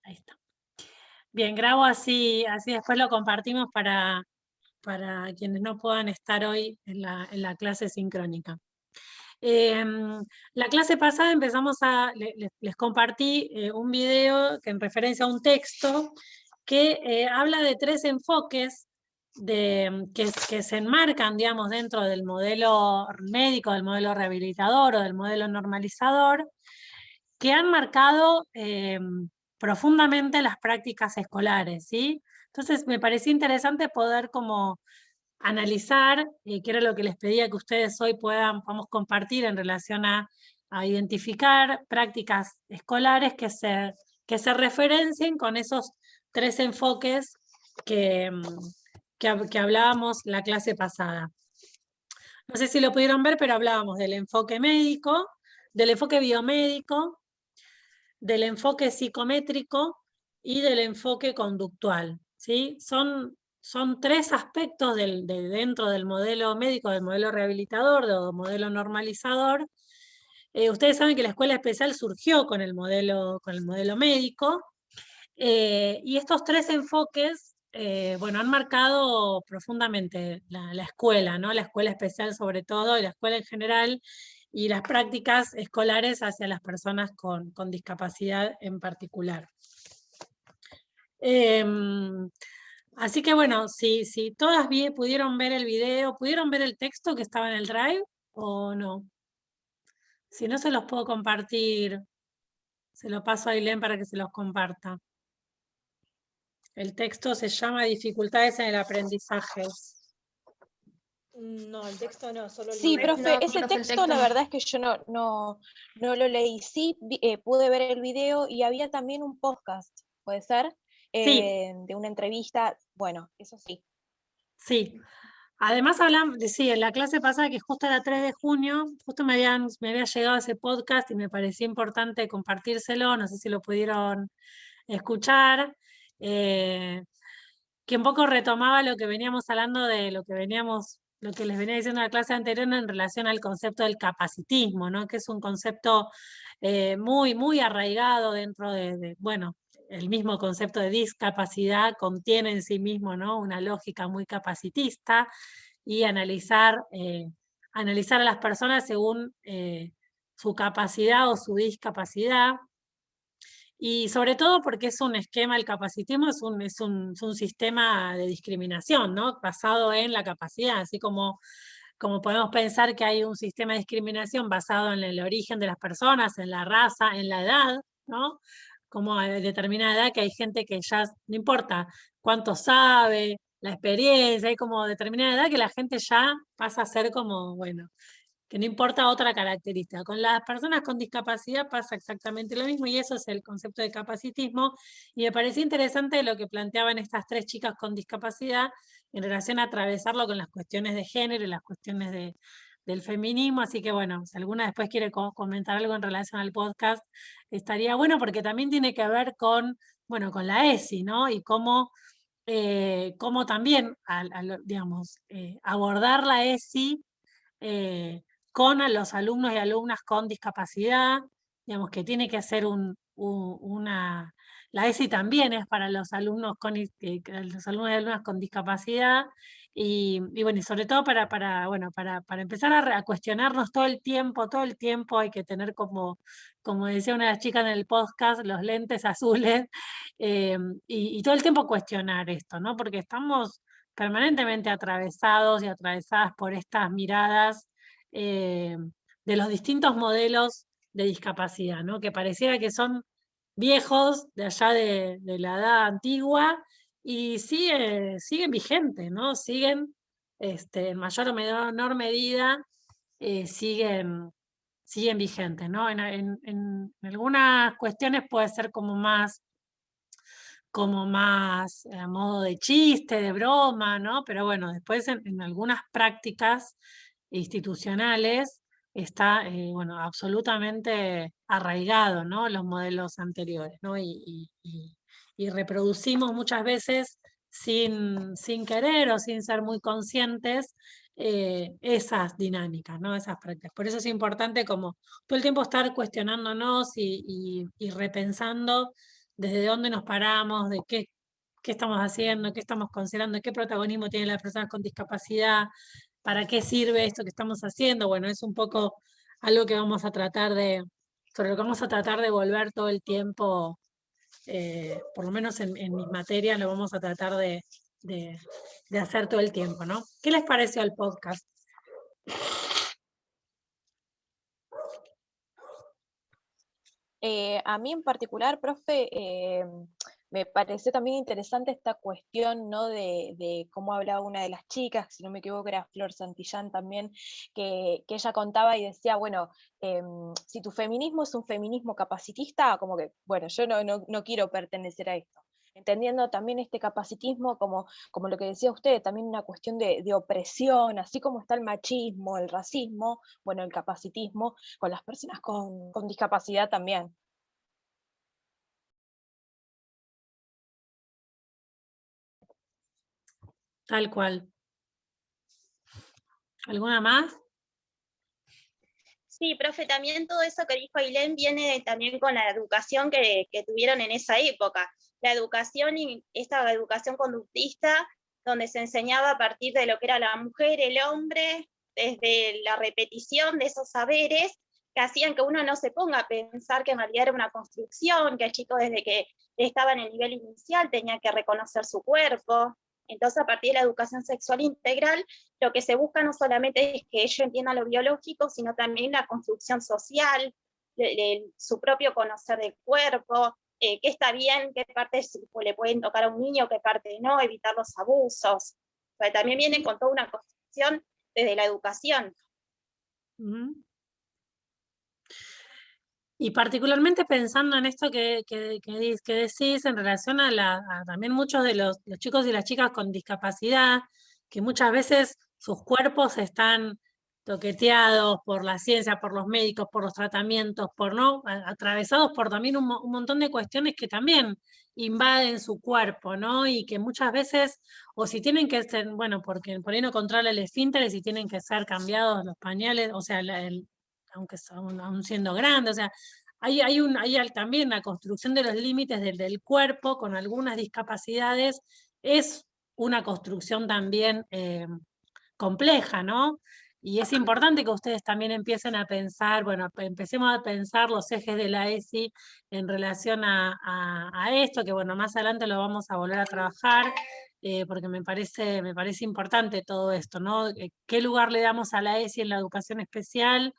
Ahí está. Bien, grabo así después lo compartimos para quienes no puedan estar hoy en la clase sincrónica. La clase pasada les compartí un video que en referencia a un texto que habla de 3 enfoques que se enmarcan, digamos, dentro del modelo médico, del modelo rehabilitador o del modelo normalizador, que han marcado profundamente las prácticas escolares, ¿sí? Entonces, me pareció interesante poder como analizar, que era lo que les pedía que ustedes hoy podamos compartir en relación a identificar prácticas escolares que se referencien con esos 3 enfoques que, que hablábamos la clase pasada. No sé si lo pudieron ver, pero hablábamos del enfoque médico, del enfoque biomédico, del enfoque psicométrico y del enfoque conductual, ¿sí? Son 3 aspectos dentro del modelo médico, del modelo rehabilitador, del modelo normalizador. Ustedes saben que la escuela especial surgió con el modelo médico, y estos 3 enfoques, bueno, han marcado profundamente la escuela, ¿no? La escuela especial sobre todo, y la escuela en general, y las prácticas escolares hacia las personas con discapacidad en particular. Así que bueno, si todas pudieron ver el video, ¿pudieron ver el texto que estaba en el Drive o no? Si no, se los puedo compartir, se lo paso a Ailén para que se los comparta. El texto se llama Dificultades en el aprendizaje. No, el texto no, solo el Sí, video. profe, ese texto la verdad es que yo no lo leí. Sí, pude ver el video y había también un podcast, ¿puede ser? Sí, De una entrevista, bueno, eso sí. sí. Además hablamos, sí, en la clase pasada, que justo era 3 de junio, justo me había llegado ese podcast y me parecía importante compartírselo, no sé si lo pudieron escuchar, que un poco retomaba lo que veníamos hablando de lo que les venía diciendo en la clase anterior en relación al concepto del capacitismo, ¿no? Que es un concepto muy, muy arraigado dentro bueno, el mismo concepto de discapacidad contiene en sí mismo, ¿no? Una lógica muy capacitista, y analizar a las personas según su capacidad o su discapacidad. Y sobre todo porque es un esquema, el capacitismo es un sistema de discriminación, ¿no? Basado en la capacidad, así como podemos pensar que hay un sistema de discriminación basado en el origen de las personas, en la raza, en la edad, ¿no? Como a determinada edad, que hay gente que ya no importa cuánto sabe, la experiencia, hay como determinada edad que la gente ya pasa a ser como, bueno, que no importa otra característica. Con las personas con discapacidad pasa exactamente lo mismo, y eso es el concepto de capacitismo, y me pareció interesante lo que planteaban estas 3 chicas con discapacidad en relación a atravesarlo con las cuestiones de género y las cuestiones del feminismo. Así que bueno, si alguna después quiere comentar algo en relación al podcast, estaría bueno, porque también tiene que ver con, bueno, con la ESI, ¿no? Y cómo también, digamos, abordar la ESI con los alumnos y alumnas con discapacidad, digamos que tiene que ser la ESI también es para los alumnos los alumnos y alumnas con discapacidad, y bueno, y sobre todo bueno, para empezar a cuestionarnos todo el tiempo hay que tener como decía una de las chicas en el podcast, los lentes azules, y todo el tiempo cuestionar esto, ¿no? Porque estamos permanentemente atravesados y atravesadas por estas miradas eh, de los distintos modelos de discapacidad, ¿no? Que pareciera que son viejos de allá de la edad antigua, y siguen vigentes, ¿no? Siguen, en mayor o menor medida, siguen vigentes, ¿no? En algunas cuestiones puede ser como más a modo de chiste, de broma, ¿no? Pero bueno, después en algunas prácticas institucionales está, bueno, absolutamente arraigado, ¿no? Los modelos anteriores, ¿no? Y reproducimos muchas veces sin querer o sin ser muy conscientes esas dinámicas, ¿no? Esas prácticas. Por eso es importante como todo el tiempo estar cuestionándonos y repensando desde dónde nos paramos, de qué estamos haciendo, qué estamos considerando, qué protagonismo tienen las personas con discapacidad, para qué sirve esto que estamos haciendo. Bueno, es un poco algo que vamos a tratar sobre lo que vamos a tratar de volver todo el tiempo, por lo menos en mis materias lo vamos a tratar de hacer todo el tiempo, ¿no? ¿Qué les pareció el podcast? A mí en particular, profe, me pareció también interesante esta cuestión, ¿no? de cómo hablaba una de las chicas, si no me equivoco era Flor Santillán también, que ella contaba y decía, bueno, si tu feminismo es un feminismo capacitista, como que, bueno, yo no quiero pertenecer a esto. Entendiendo también este capacitismo como lo que decía usted, también una cuestión de opresión, así como está el machismo, el racismo, bueno, el capacitismo, con las personas con discapacidad también. Tal cual. ¿Alguna más? Sí, profe, también todo eso que dijo Ailén viene también con la educación que tuvieron en esa época. La educación y esta educación conductista, donde se enseñaba a partir de lo que era la mujer, el hombre, desde la repetición de esos saberes, que hacían que uno no se ponga a pensar que en realidad era una construcción, que el chico desde que estaba en el nivel inicial tenía que reconocer su cuerpo. Entonces, a partir de la educación sexual integral, lo que se busca no solamente es que ellos entiendan lo biológico, sino también la construcción social, su propio conocer del cuerpo, qué está bien, qué partes le pueden tocar a un niño, qué parte no, evitar los abusos. Pero también vienen con toda una construcción desde la educación. Y particularmente pensando en esto que decís en relación a también muchos de los chicos y las chicas con discapacidad, que muchas veces sus cuerpos están toqueteados por la ciencia, por los médicos, por los tratamientos, atravesados por también un montón de cuestiones que también invaden su cuerpo, ¿no? Y que muchas veces, o si tienen que ser, bueno, porque por ahí no controla el esfínter y si tienen que ser cambiados los pañales, o sea, aunque aún siendo grande, o sea, hay también la construcción de los límites del cuerpo con algunas discapacidades, es una construcción también compleja, ¿no? Y es importante que ustedes también empiecen a pensar, bueno, empecemos a pensar los ejes de la ESI en relación a esto, que bueno, más adelante lo vamos a volver a trabajar, porque me parece importante todo esto, ¿no? ¿Qué lugar le damos a la ESI en la educación especial?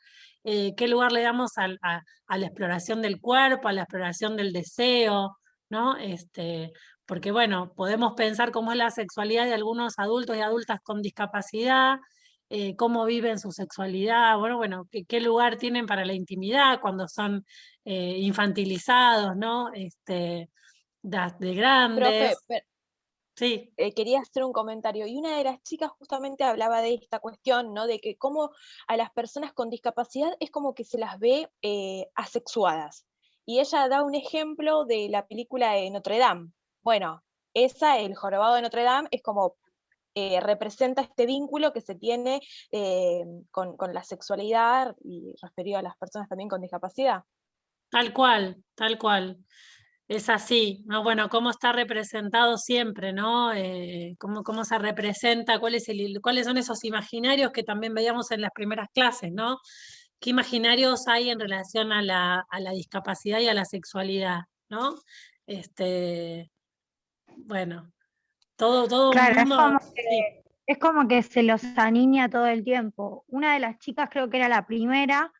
¿Qué lugar le damos a la exploración del cuerpo, a la exploración del deseo, ¿no? Porque bueno, podemos pensar cómo es la sexualidad de algunos adultos y adultas con discapacidad, cómo viven su sexualidad, bueno, qué lugar tienen para la intimidad cuando son infantilizados, ¿no? De Profe, grandes. Sí, quería hacer un comentario, y una de las chicas justamente hablaba de esta cuestión, ¿no? De que como a las personas con discapacidad es como que se las ve asexuadas. Y ella da un ejemplo de la película de Notre Dame. Bueno, El jorobado de Notre Dame, es como representa este vínculo que se tiene con la sexualidad y referido a las personas también con discapacidad. tal cual, tal cual. Es así, ¿no? Bueno, cómo está representado siempre, ¿no? Cómo se representa, cuáles son esos imaginarios que también veíamos en las primeras clases, ¿no? ¿Qué imaginarios hay en relación a la discapacidad y a la sexualidad, ¿no? Bueno, todo un Claro, mundo. Sí, es como que se los aniña todo el tiempo. Una de las chicas, creo que era la primera,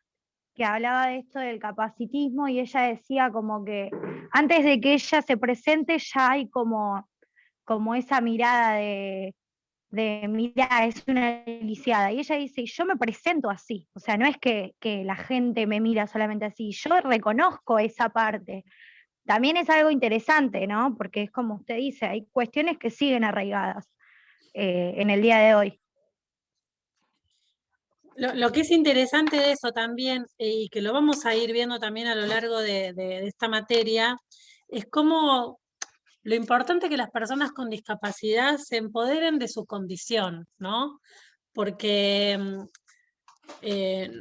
que hablaba de esto del capacitismo y ella decía como que antes de que ella se presente ya hay como esa mirada de mira, es una lisiada. Y ella dice, yo me presento así, o sea, no es que la gente me mira solamente así, yo reconozco esa parte. También es algo interesante, ¿no? Porque es como usted dice, hay cuestiones que siguen arraigadas en el día de hoy. lo que es interesante de eso también, y que lo vamos a ir viendo también a lo largo de esta materia, es cómo lo importante que las personas con discapacidad se empoderen de su condición, ¿no? Porque eh,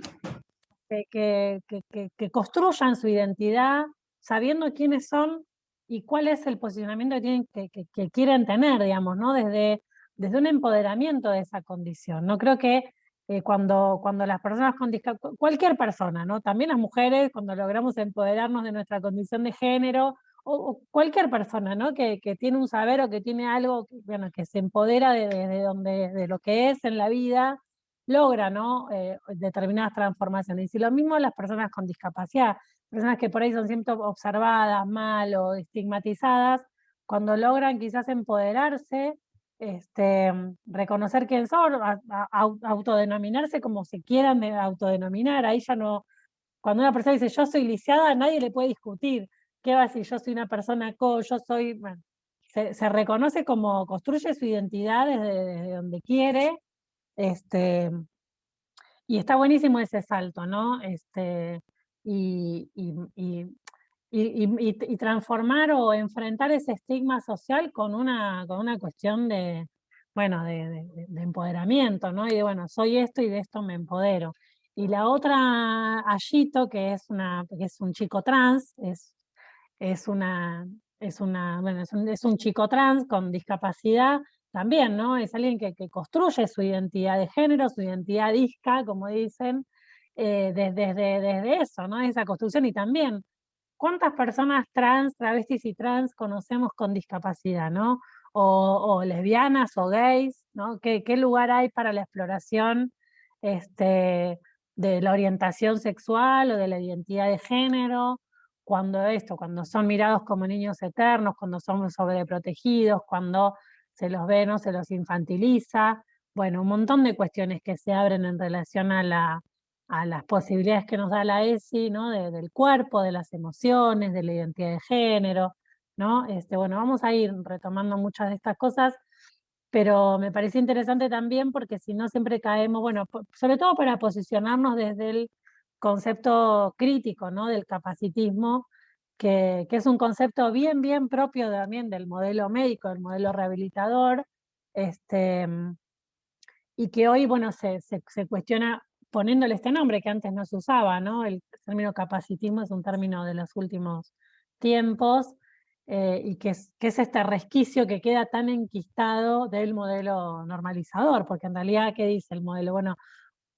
que construyan su identidad sabiendo quiénes son y cuál es el posicionamiento que tienen que quieren tener, digamos, ¿no? Desde un empoderamiento de esa condición. No creo que cuando las personas con discapacidad, cualquier persona, ¿no? También las mujeres, cuando logramos empoderarnos de nuestra condición de género, o cualquier persona, ¿no? Que tiene un saber o que tiene algo, bueno, que se empodera de lo que es en la vida, logra, ¿no? Determinadas transformaciones. Y si lo mismo las personas con discapacidad, personas que por ahí son siempre observadas mal o estigmatizadas, cuando logran quizás empoderarse, reconocer quién son, autodenominarse como se quieran autodenominar, ahí ya no, cuando una persona dice yo soy lisiada, nadie le puede discutir, ¿qué va a decir? Yo soy una persona yo soy, bueno, se reconoce como, construye su identidad desde donde quiere, y está buenísimo ese salto, ¿no? Y, y, y, y transformar o enfrentar ese estigma social con una cuestión de, bueno, de empoderamiento, ¿no? Y de, bueno, soy esto y de esto me empodero. Y la otra, Ayito, que es un chico trans, bueno, es un chico trans con discapacidad también, ¿no? Es alguien que construye su identidad de género, su identidad disca, como dicen, desde eso, ¿no? Esa construcción. Y también, ¿cuántas personas trans, travestis y trans conocemos con discapacidad, ¿no? O lesbianas o gays, ¿no? ¿Qué lugar hay para la exploración de la orientación sexual o de la identidad de género? Cuando son mirados como niños eternos, cuando son sobreprotegidos, cuando se los ve, no se los infantiliza, bueno, un montón de cuestiones que se abren en relación a las posibilidades que nos da la ESI, ¿no? Del cuerpo, de las emociones, de la identidad de género, ¿no? Bueno, vamos a ir retomando muchas de estas cosas, pero me parece interesante también porque si no siempre caemos, bueno, sobre todo para posicionarnos desde el concepto crítico, ¿no? Del capacitismo, que es un concepto bien propio también del modelo médico, del modelo rehabilitador, y que hoy, bueno, se cuestiona poniéndole este nombre que antes no se usaba, ¿no? El término capacitismo es un término de los últimos tiempos, y que es este resquicio que queda tan enquistado del modelo normalizador, porque en realidad, ¿qué dice el modelo? Bueno,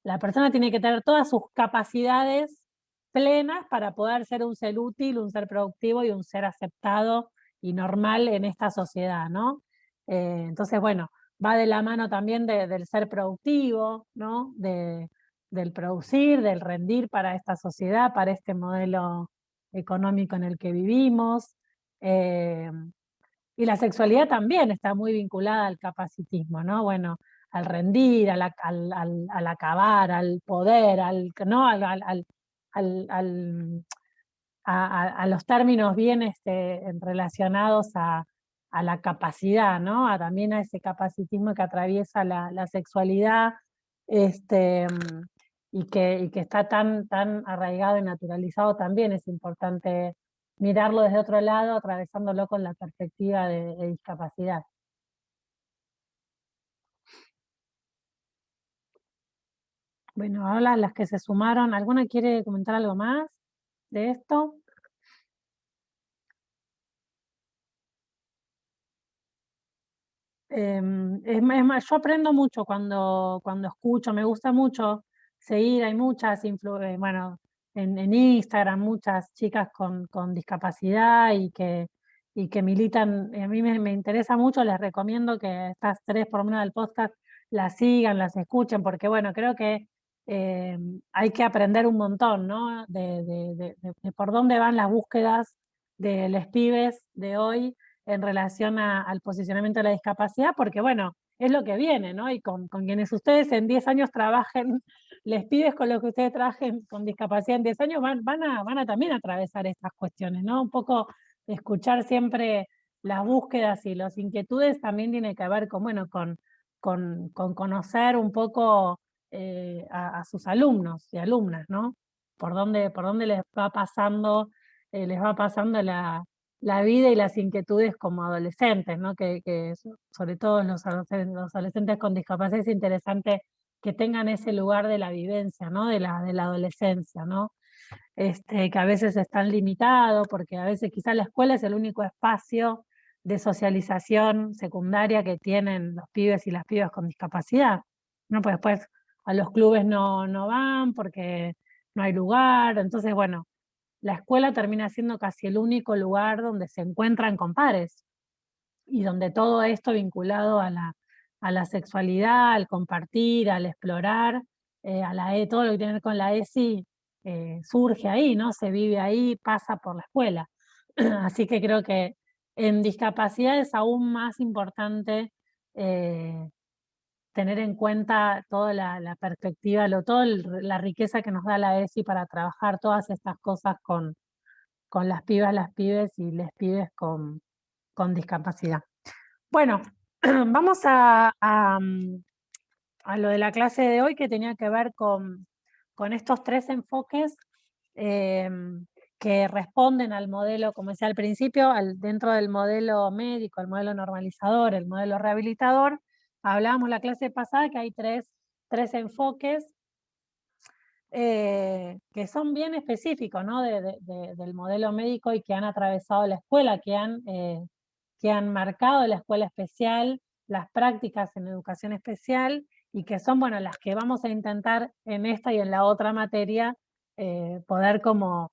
la persona tiene que tener todas sus capacidades plenas para poder ser un ser útil, un ser productivo y un ser aceptado y normal en esta sociedad, ¿no? Entonces, bueno, va de la mano también del ser productivo, ¿no? Del producir, del rendir para esta sociedad, para este modelo económico en el que vivimos. Eh, y la sexualidad también está muy vinculada al capacitismo, ¿no? Bueno, al rendir, al acabar, al poder, ¿no? A los términos bien relacionados a la capacidad, ¿no? También a ese capacitismo que atraviesa la sexualidad, y que está tan arraigado y naturalizado también. Es importante mirarlo desde otro lado, atravesándolo con la perspectiva de discapacidad. Bueno, ahora las que se sumaron, ¿alguna quiere comentar algo más de esto? Es más, yo aprendo mucho cuando escucho, me gusta mucho seguir, hay muchas, bueno, en Instagram, muchas chicas con discapacidad y que militan, a mí me interesa mucho, les recomiendo que estas tres, por lo menos del podcast, las sigan, las escuchen, porque bueno, creo que hay que aprender un montón, ¿no? De por dónde van las búsquedas de los pibes de hoy en relación al posicionamiento de la discapacidad, porque bueno, es lo que viene, ¿no? Y con quienes ustedes en 10 años trabajen, les pides con los que ustedes trabajen con discapacidad en 10 años, van a también atravesar estas cuestiones, ¿no? Un poco escuchar siempre las búsquedas y las inquietudes también tiene que ver con, bueno, con conocer un poco a sus alumnos y alumnas, ¿no? Por dónde les va pasando la vida y las inquietudes como adolescentes, ¿no? Que sobre todo los adolescentes con discapacidad es interesante que tengan ese lugar de la vivencia, ¿no? De la adolescencia, ¿no? que a veces están limitados, porque a veces quizás la escuela es el único espacio de socialización secundaria que tienen los pibes y las pibas con discapacidad, ¿no? Pues después a los clubes no van porque no hay lugar, entonces bueno, la escuela termina siendo casi el único lugar donde se encuentran con pares y donde todo esto vinculado a la sexualidad, al compartir, al explorar, todo lo que tiene que ver con la ESI surge ahí, ¿no? Se vive ahí, pasa por la escuela. Así que creo que en discapacidad es aún más importante tener en cuenta toda la perspectiva, toda la riqueza que nos da la ESI para trabajar todas estas cosas con las pibas, las pibes y les pibes con discapacidad. Bueno, vamos a lo de la clase de hoy, que tenía que ver con estos 3 enfoques que responden al modelo, como decía al principio, dentro del modelo médico, el modelo normalizador, el modelo rehabilitador. Hablábamos la clase pasada que hay tres enfoques que son bien específicos, ¿no? del modelo médico y que han atravesado la escuela, que han marcado la escuela especial, las prácticas en educación especial, y que son, bueno, las que vamos a intentar en esta y en la otra materia poder como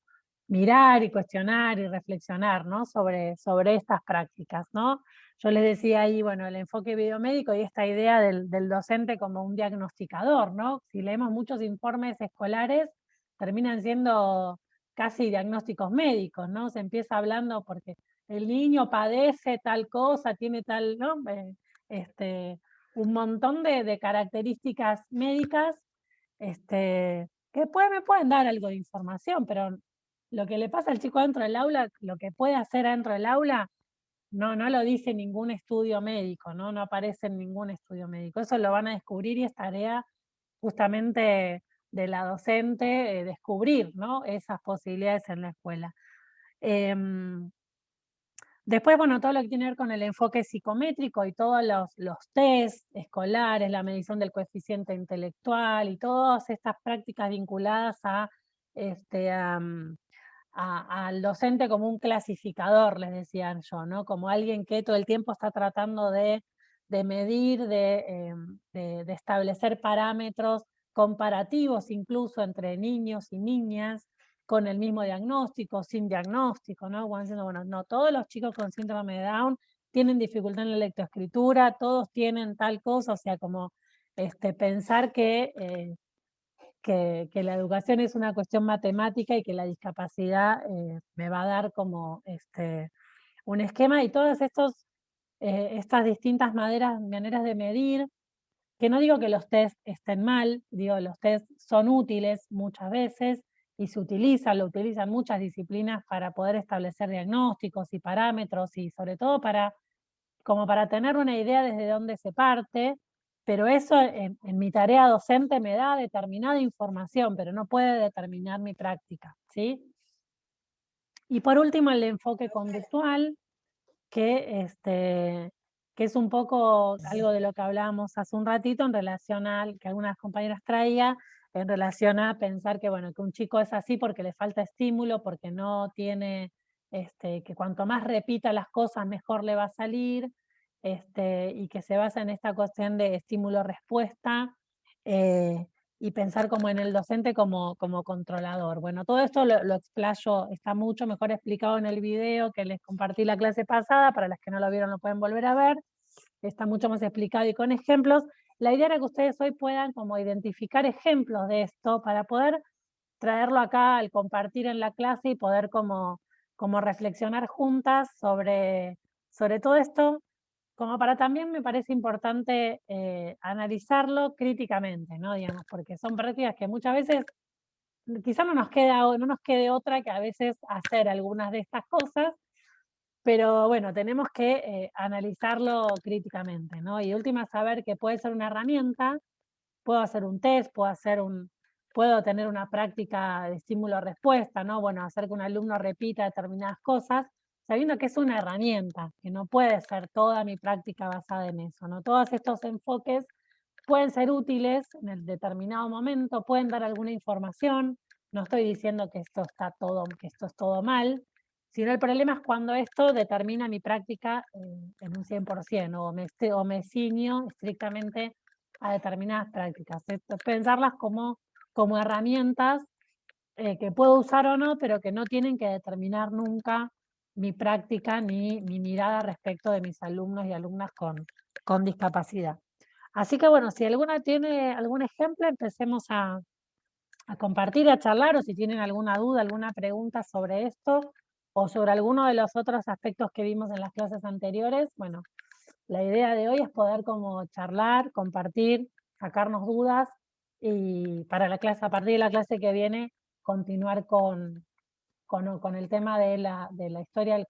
mirar y cuestionar y reflexionar, ¿no? sobre estas prácticas, ¿no? Yo les decía ahí, bueno, el enfoque biomédico y esta idea del docente como un diagnosticador, ¿no? Si leemos muchos informes escolares, terminan siendo casi diagnósticos médicos, ¿no? Se empieza hablando porque el niño padece tal cosa, tiene tal, ¿no? Un montón de características médicas que me pueden dar algo de información, pero lo que le pasa al chico dentro del aula, lo que puede hacer dentro del aula, no lo dice ningún estudio médico, ¿no? No aparece en ningún estudio médico. Eso lo van a descubrir y es tarea justamente de la docente descubrir, ¿no? Esas posibilidades en la escuela. Después, bueno, todo lo que tiene que ver con el enfoque psicométrico y todos los test escolares, la medición del coeficiente intelectual y todas estas prácticas vinculadas al docente como un clasificador, les decían yo, ¿no? Como alguien que todo el tiempo está tratando de medir, de establecer parámetros comparativos incluso entre niños y niñas, con el mismo diagnóstico, sin diagnóstico, ¿no? Bueno, no todos los chicos con síndrome de Down tienen dificultad en la lectoescritura, todos tienen tal cosa, o sea, como pensar que la educación es una cuestión matemática y que la discapacidad me va a dar como un esquema, y todas estas distintas maneras de medir, que no digo que los test estén mal, digo, los test son útiles muchas veces y lo utilizan muchas disciplinas para poder establecer diagnósticos y parámetros, y sobre todo como para tener una idea desde dónde se parte, pero eso en mi tarea docente me da determinada información, pero no puede determinar mi práctica, ¿sí? Y por último, el enfoque conductual, que es un poco algo de lo que hablábamos hace un ratito en relación al que algunas compañeras traía, en relación a pensar que, bueno, que un chico es así porque le falta estímulo, porque no tiene, que cuanto más repita las cosas, mejor le va a salir, y que se basa en esta cuestión de estímulo-respuesta, y pensar como en el docente como controlador. Bueno, todo esto lo explayo, está mucho mejor explicado en el video que les compartí la clase pasada. Para las que no lo vieron lo pueden volver a ver, está mucho más explicado y con ejemplos. La idea era que ustedes hoy puedan como identificar ejemplos de esto para poder traerlo acá al compartir en la clase y poder como reflexionar juntas sobre todo esto, como para también me parece importante analizarlo críticamente, ¿no? Digamos, porque son prácticas que muchas veces quizá no nos quede otra que a veces hacer algunas de estas cosas, pero bueno, tenemos que analizarlo críticamente, ¿no? Y última, saber que puede ser una herramienta, puedo hacer un test, puedo tener una práctica de estímulo-respuesta, ¿no? Bueno, hacer que un alumno repita determinadas cosas, sabiendo que es una herramienta, que no puede ser toda mi práctica basada en eso, ¿no? Todos estos enfoques pueden ser útiles en el determinado momento, pueden dar alguna información, no estoy diciendo que esto es todo mal, sino el problema es cuando esto determina mi práctica en un 100%, o me ciño estrictamente a determinadas prácticas. Pensarlas como herramientas que puedo usar o no, pero que no tienen que determinar nunca mi práctica ni mi mirada respecto de mis alumnos y alumnas con discapacidad. Así que bueno, si alguna tiene algún ejemplo, empecemos a compartir, a charlar, o si tienen alguna duda, alguna pregunta sobre esto, o sobre alguno de los otros aspectos que vimos en las clases anteriores. Bueno, la idea de hoy es poder como charlar, compartir, sacarnos dudas, y para la clase, a partir de la clase que viene, continuar con el tema de la historia del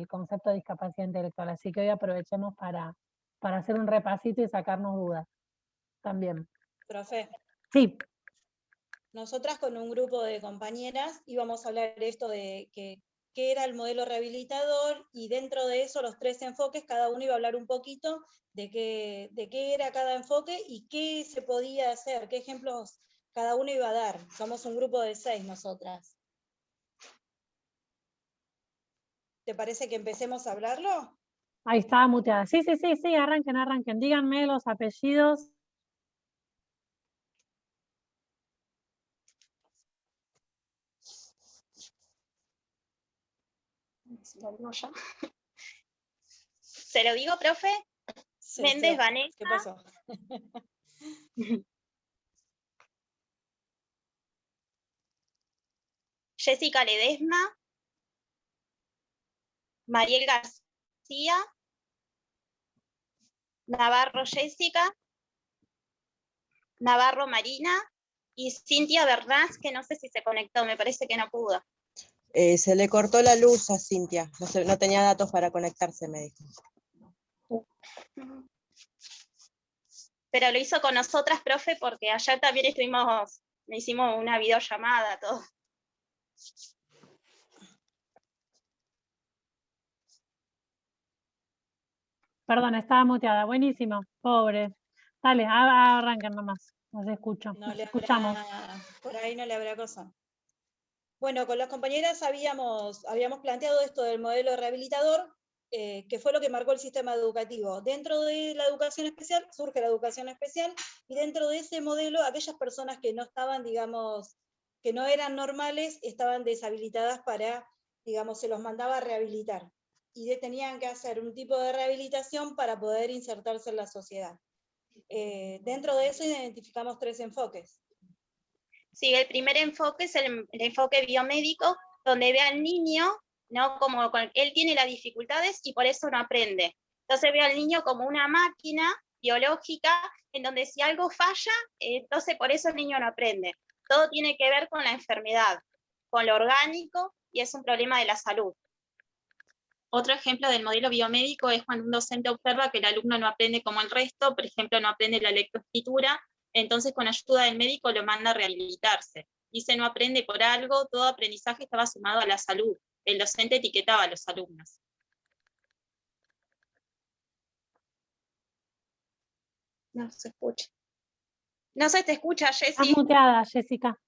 concepto de discapacidad intelectual. Así que hoy aprovechemos para hacer un repasito y sacarnos dudas también. Profe, Sí, nosotras con un grupo de compañeras íbamos a hablar de esto de qué era el modelo rehabilitador, y dentro de eso los 3 enfoques, cada uno iba a hablar un poquito de qué era cada enfoque y qué se podía hacer, qué ejemplos cada uno iba a dar. Somos un grupo de 6 nosotras. ¿Te parece que empecemos a hablarlo? ahí estaba muteada. Sí, arranquen. Díganme los apellidos. Lo digo yo. ¿Se lo digo, profe? Sí, Méndez sí. Vanessa. ¿Qué pasó? Jessica Ledesma. Mariel García. Navarro Jessica. Navarro Marina. Y Cintia Bernás, que no sé si se conectó, me parece que no pudo. Se le cortó la luz a Cintia, no tenía datos para conectarse, me dijo. Pero lo hizo con nosotras, profe, porque ayer también hicimos una videollamada, todo. Perdón, estaba muteada. Buenísimo, pobre. Dale, arranquen nomás. Nos escucho. Nos escuchamos. Por ahí no le habrá cosa. Bueno, con las compañeras habíamos planteado esto del modelo rehabilitador, que fue lo que marcó el sistema educativo. Dentro de la educación especial, surge la educación especial, y dentro de ese modelo, aquellas personas que no estaban, digamos, que no eran normales, estaban deshabilitadas para, digamos, se los mandaba a rehabilitar. Y tenían que hacer un tipo de rehabilitación para poder insertarse en la sociedad. Dentro de eso identificamos 3 enfoques. Sí, el primer enfoque es el enfoque biomédico, donde ve al niño, ¿no? Como él tiene las dificultades y por eso no aprende. Entonces ve al niño como una máquina biológica, en donde si algo falla, entonces por eso el niño no aprende. Todo tiene que ver con la enfermedad, con lo orgánico, y es un problema de la salud. Otro ejemplo del modelo biomédico es cuando un docente observa que el alumno no aprende como el resto, por ejemplo, no aprende la lectoescritura, entonces con ayuda del médico lo manda a rehabilitarse. Dice no aprende por algo, todo aprendizaje estaba sumado a la salud. El docente etiquetaba a los alumnos. No se escucha. No se te escucha, Jessy. Estás muteada, Jessica.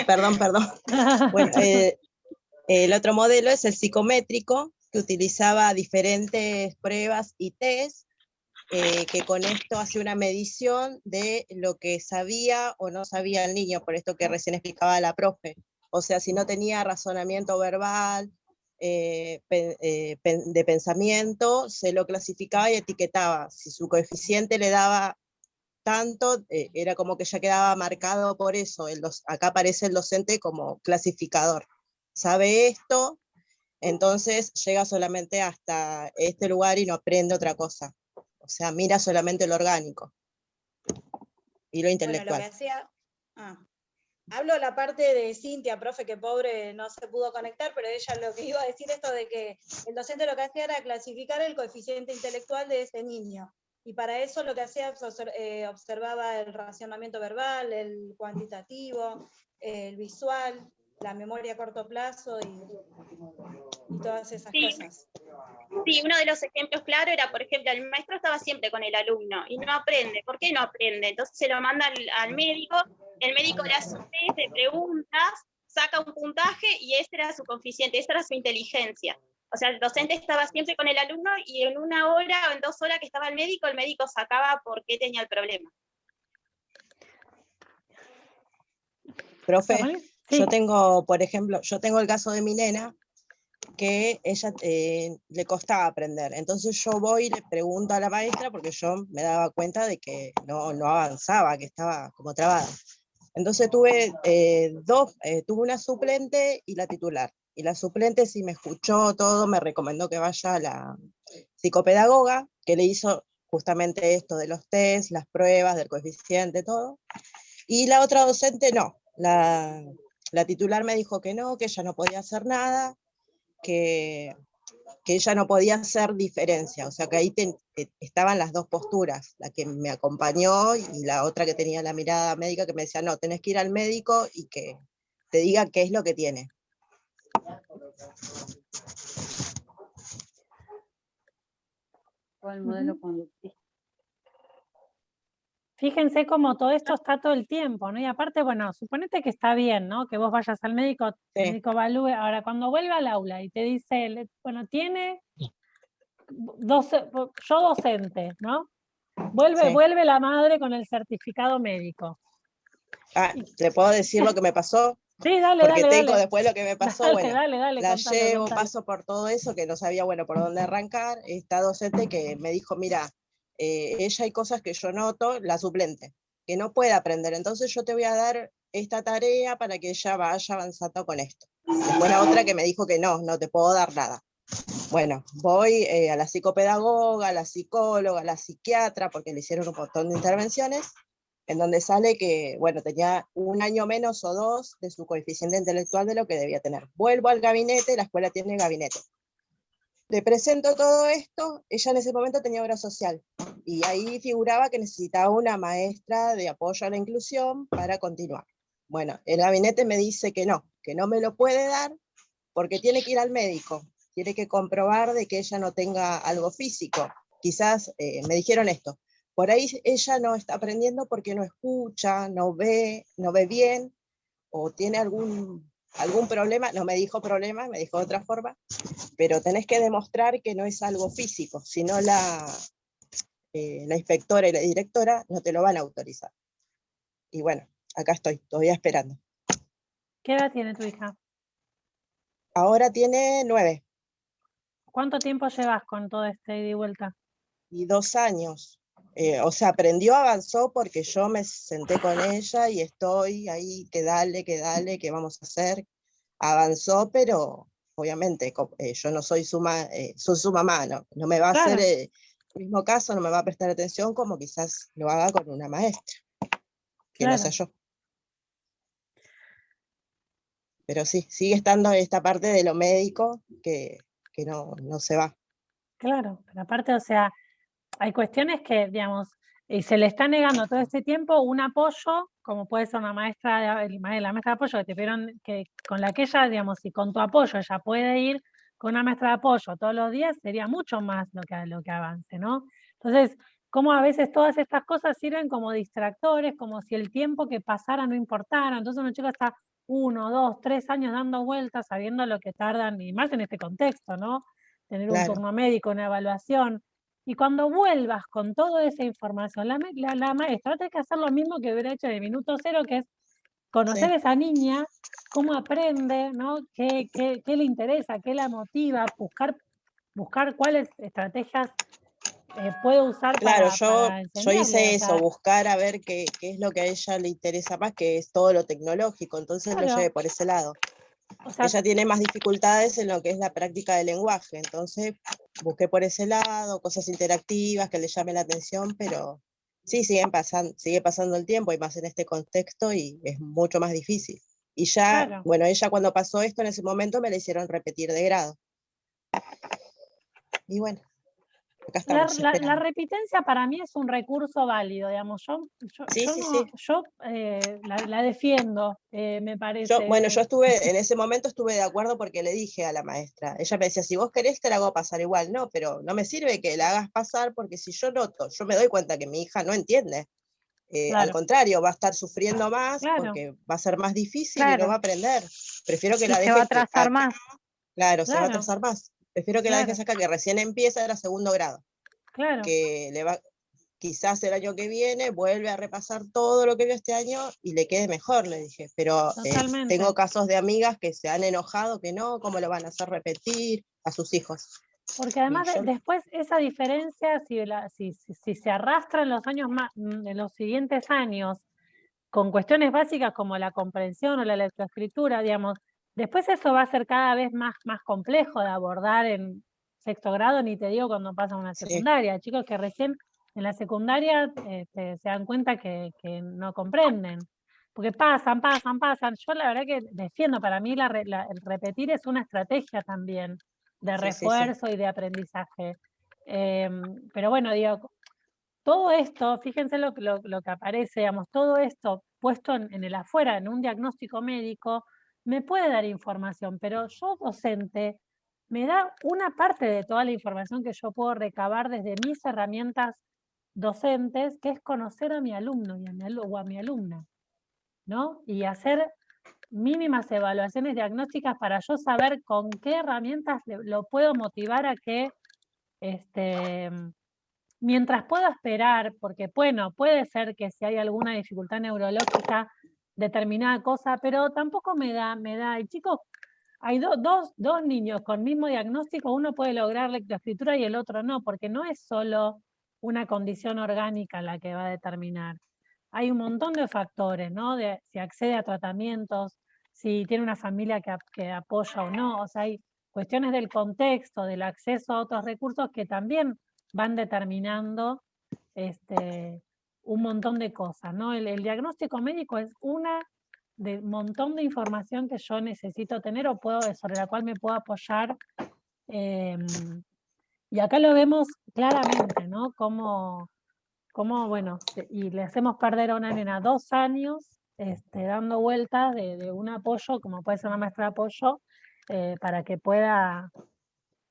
Perdón. Bueno, el otro modelo es el psicométrico, que utilizaba diferentes pruebas y test, que con esto hace una medición de lo que sabía o no sabía el niño, por esto que recién explicaba la profe. O sea, si no tenía razonamiento verbal, de pensamiento, se lo clasificaba y etiquetaba. Si su coeficiente le daba tanto, era como que ya quedaba marcado por eso. Acá aparece el docente como clasificador. Sabe esto, entonces llega solamente hasta este lugar y no aprende otra cosa. O sea, mira solamente lo orgánico y lo intelectual. Bueno, lo que hacía... Hablo la parte de Cintia, profe, que pobre no se pudo conectar, pero ella lo que iba a decir esto de que el docente lo que hacía era clasificar el coeficiente intelectual de ese niño. Y para eso lo que hacía observaba el racionamiento verbal, el cuantitativo, el visual, la memoria a corto plazo y todas esas cosas. Sí, uno de los ejemplos claros era, por ejemplo, el maestro estaba siempre con el alumno y no aprende. ¿Por qué no aprende? Entonces se lo manda al médico El médico le hace un test de preguntas, saca un puntaje y ese era su coeficiente, esa era su inteligencia. O sea, el docente estaba siempre con el alumno y en 1 hora o en 2 horas que estaba el médico sacaba por qué tenía el problema. Profe, Sí. yo tengo, por ejemplo, yo tengo el caso de mi nena, que ella le costaba aprender. Entonces yo voy y le pregunto a la maestra, porque yo me daba cuenta de que no avanzaba, que estaba como trabada. Entonces tuve tuve una suplente y la titular. Y la suplente, sí me escuchó todo, me recomendó que vaya a la psicopedagoga, que le hizo justamente esto de los test, las pruebas, del coeficiente, todo. Y la otra docente no. La titular me dijo que no, que ella no podía hacer nada, que ella no podía hacer diferencia, o sea que ahí estaban las dos posturas, la que me acompañó y la otra que tenía la mirada médica que me decía, no, tenés que ir al médico y que te diga qué es lo que tiene. El modelo conductista. Fíjense cómo todo esto está todo el tiempo, ¿no? Y aparte, bueno, suponete que está bien, ¿no? Que vos vayas al médico, el médico evalúe. Ahora, cuando vuelve al aula y te dice, bueno, tiene yo docente, ¿no? Vuelve la madre con el certificado médico. ¿Le puedo decir lo que me pasó? Sí, dale, porque dale. tengo después lo que me pasó, dale, bueno, dale, la contalo, llevo, contalo. paso por todo eso, que no sabía, bueno, por dónde arrancar. Esta docente que me dijo, mira, ella hay cosas que yo noto, la suplente, que no puede aprender, entonces yo te voy a dar esta tarea para que ella vaya avanzando con esto. Después la otra que me dijo que no te puedo dar nada. Bueno, voy a la psicopedagoga, a la psicóloga, a la psiquiatra, porque le hicieron un montón de intervenciones, en donde sale que, bueno, tenía 1 año menos o 2 de su coeficiente intelectual de lo que debía tener. Vuelvo al gabinete, la escuela tiene gabinete. Le presento todo esto, ella en ese momento tenía obra social, y ahí figuraba que necesitaba una maestra de apoyo a la inclusión para continuar. Bueno, el gabinete me dice que no me lo puede dar, porque tiene que ir al médico, tiene que comprobar de que ella no tenga algo físico. Quizás me dijeron esto, por ahí ella no está aprendiendo porque no escucha, no ve bien, o tiene algún problema, no me dijo problema, me dijo de otra forma, pero tenés que demostrar que no es algo físico, si no la inspectora y la directora no te lo van a autorizar. Y bueno, acá estoy, todavía esperando. ¿Qué edad tiene tu hija? Ahora tiene 9. ¿Cuánto tiempo llevas con todo este ida y vuelta? Y 2 años. O sea, aprendió, avanzó porque yo me senté con ella y estoy ahí, que dale, que vamos a hacer. Avanzó, pero obviamente yo no soy su mamá, no me va a hacer el mismo caso, no me va a prestar atención como quizás lo haga con una maestra, que no sé yo. Pero sí, sigue estando esta parte de lo médico que no se va. Claro, pero aparte, o sea, hay cuestiones que, digamos, se le está negando todo este tiempo un apoyo, como puede ser una maestra, la maestra de apoyo que te pidieron, con la que ella, digamos, si con tu apoyo ella puede ir con una maestra de apoyo todos los días, sería mucho más lo que avance, ¿no? Entonces, como a veces todas estas cosas sirven como distractores, como si el tiempo que pasara no importara. Entonces una chica está 1, 2, 3 años dando vueltas, sabiendo lo que tardan, y más en este contexto, ¿no? Tener un turno médico, una evaluación. Y cuando vuelvas con toda esa información, la maestra va a tener que hacer lo mismo que hubiera hecho en el minuto cero, que es conocer a esa niña, cómo aprende, ¿no? ¿Qué le interesa, qué la motiva, buscar cuáles estrategias puede usar para enseñarle. Yo hice eso, buscar a ver qué es lo que a ella le interesa más, que es todo lo tecnológico, entonces lo llevé por ese lado. O sea, ella tiene más dificultades en lo que es la práctica del lenguaje, entonces busqué por ese lado, cosas interactivas que le llamen la atención, pero sí, sigue pasando el tiempo y más en este contexto y es mucho más difícil. Y ya, bueno, ella cuando pasó esto en ese momento me la hicieron repetir de grado. Y bueno, acá estamos. La repitencia para mí es un recurso válido, digamos. Yo la defiendo, me parece. Yo en ese momento estuve de acuerdo porque le dije a la maestra, ella me decía, si vos querés te la hago pasar igual, no, pero no me sirve que la hagas pasar porque si yo noto, yo me doy cuenta que mi hija no entiende. Al contrario, va a estar sufriendo más Claro. porque va a ser más difícil y no Claro. va a aprender. Prefiero que Y la se dejes va a atrasar más. Claro, se va a Claro. atrasar más. Prefiero que la Claro. dejes acá, que recién empieza, era segundo grado. Claro. Que quizás el año que viene vuelve a repasar todo lo que vio este año y le quede mejor, le dije. Pero Totalmente. tengo casos de amigas que se han enojado, que no, ¿cómo lo van a hacer repetir a sus hijos? Porque además Y yo- después esa diferencia, si se arrastra en los años en los siguientes años, con cuestiones básicas como la comprensión o la lectoescritura, digamos, después eso va a ser cada vez más complejo de abordar en sexto grado, ni te digo cuando pasan a una Sí. secundaria. Chicos que recién en la secundaria se dan cuenta que no comprenden. Porque pasan. Yo la verdad que defiendo, para mí el repetir es una estrategia también de Sí, sí, sí. refuerzo y de aprendizaje. Pero bueno, digo, todo esto, fíjense lo que aparece, digamos, todo esto puesto en el afuera, en un diagnóstico médico, me puede dar información, pero yo, docente, me da una parte de toda la información que yo puedo recabar desde mis herramientas docentes, que es conocer a mi alumno o a mi alumna, ¿no? Y hacer mínimas evaluaciones diagnósticas para yo saber con qué herramientas lo puedo motivar a que, mientras puedo esperar, porque bueno, puede ser que si hay alguna dificultad neurológica, determinada cosa, pero tampoco me da, y chicos, hay dos niños con mismo diagnóstico, uno puede lograr lectoescritura y el otro no, porque no es solo una condición orgánica la que va a determinar. Hay un montón de factores, ¿no? De si accede a tratamientos, si tiene una familia que apoya o no, o sea, hay cuestiones del contexto, del acceso a otros recursos que también van determinando un montón de cosas, ¿no? El diagnóstico médico es una de montón de información que yo necesito tener o sobre la cual me puedo apoyar. Y acá lo vemos claramente, ¿no? Cómo bueno, y le hacemos perder a una nena 2 años dando vueltas de un apoyo, como puede ser una maestra de apoyo, para que pueda,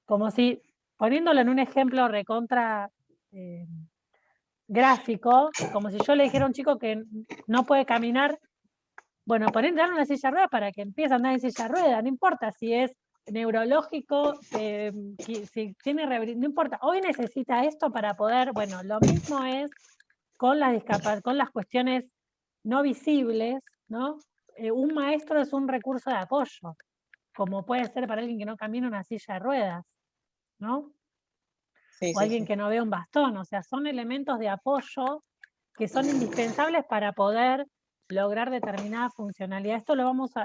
como si, poniéndolo en un ejemplo recontra gráfico, como si yo le dijera a un chico que no puede caminar, bueno, darle una silla de ruedas para que empiece a andar en silla de ruedas, no importa si es neurológico, si tiene no importa, hoy necesita esto para poder, bueno, lo mismo es con las cuestiones no visibles, ¿no? Un maestro es un recurso de apoyo, como puede ser para alguien que no camina una silla de ruedas, ¿no? Sí, O sí, alguien sí. que no ve un bastón, o sea, son elementos de apoyo que son indispensables para poder lograr determinada funcionalidad.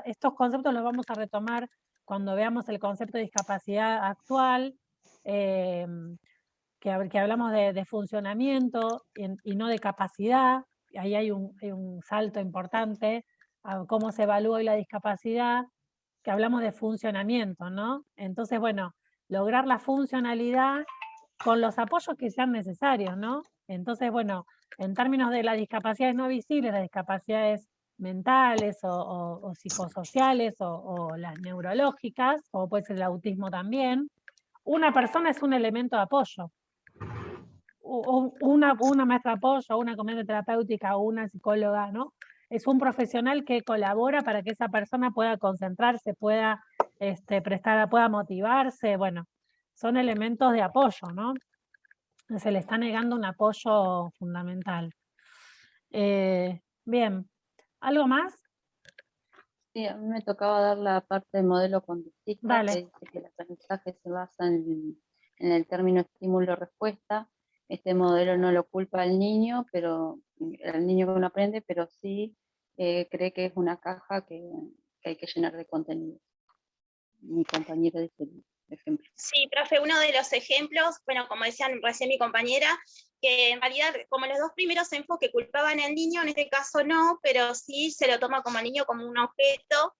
Estos conceptos los vamos a retomar cuando veamos el concepto de discapacidad actual, que hablamos de funcionamiento y no de capacidad. Ahí hay un salto importante a cómo se evalúa hoy la discapacidad, que hablamos de funcionamiento, ¿no? Entonces, bueno, lograr la funcionalidad con los apoyos que sean necesarios, ¿no? Entonces, bueno, en términos de las discapacidades no visibles, las discapacidades mentales o psicosociales o las neurológicas, o puede ser el autismo también, una persona es un elemento de apoyo. Una maestra de apoyo, una acompañante terapéutica o una psicóloga, ¿no? Es un profesional que colabora para que esa persona pueda concentrarse, pueda pueda motivarse, bueno, son elementos de apoyo, ¿no? Se le está negando un apoyo fundamental. Bien, ¿algo más? Sí, a mí me tocaba dar la parte del modelo conductista, Dale. que dice que el aprendizaje se basa en el término estímulo-respuesta. Este modelo no lo culpa al niño, pero el niño que no aprende, pero sí cree que es una caja que hay que llenar de contenido. Mi compañera dice el ejemplo. Sí, profe, uno de los ejemplos, bueno, como decían recién mi compañera, que en realidad como los dos primeros enfoques culpaban al niño, en este caso no, pero sí se lo toma como al niño como un objeto,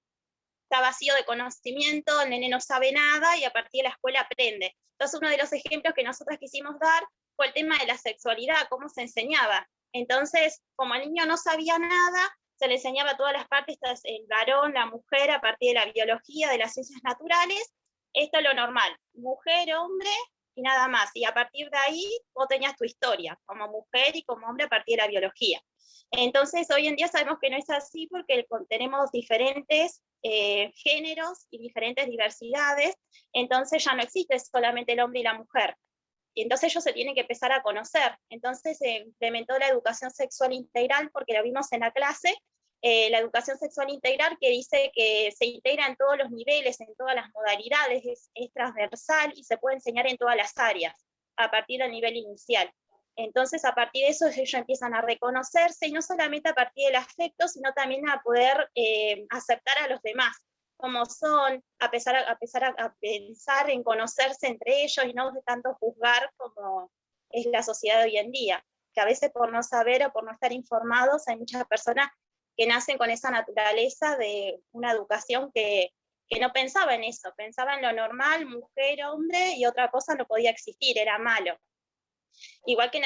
está vacío de conocimiento, el nene no sabe nada y a partir de la escuela aprende. Entonces uno de los ejemplos que nosotros quisimos dar fue el tema de la sexualidad, cómo se enseñaba. Entonces, como el niño no sabía nada, se le enseñaba todas las partes, el varón, la mujer, a partir de la biología, de las ciencias naturales. Esto es lo normal, mujer, hombre, y nada más. Y a partir de ahí vos tenías tu historia, como mujer y como hombre a partir de la biología. Entonces, hoy en día sabemos que no es así porque tenemos diferentes géneros y diferentes diversidades, entonces ya no existe solamente el hombre y la mujer. Y entonces ellos se tienen que empezar a conocer. Entonces se implementó la educación sexual integral, porque lo vimos en la clase, la educación sexual integral, que dice que se integra en todos los niveles, en todas las modalidades, es transversal y se puede enseñar en todas las áreas, a partir del nivel inicial. Entonces, a partir de eso, ellos empiezan a reconocerse, y no solamente a partir del afecto, sino también a poder aceptar a los demás como son, a pensar en conocerse entre ellos y no de tanto juzgar como es la sociedad de hoy en día, que a veces por no saber o por no estar informados hay muchas personas que nacen con esa naturaleza de una educación que no pensaba en eso, pensaba en lo normal, mujer, hombre, y otra cosa no podía existir, era malo. Igual que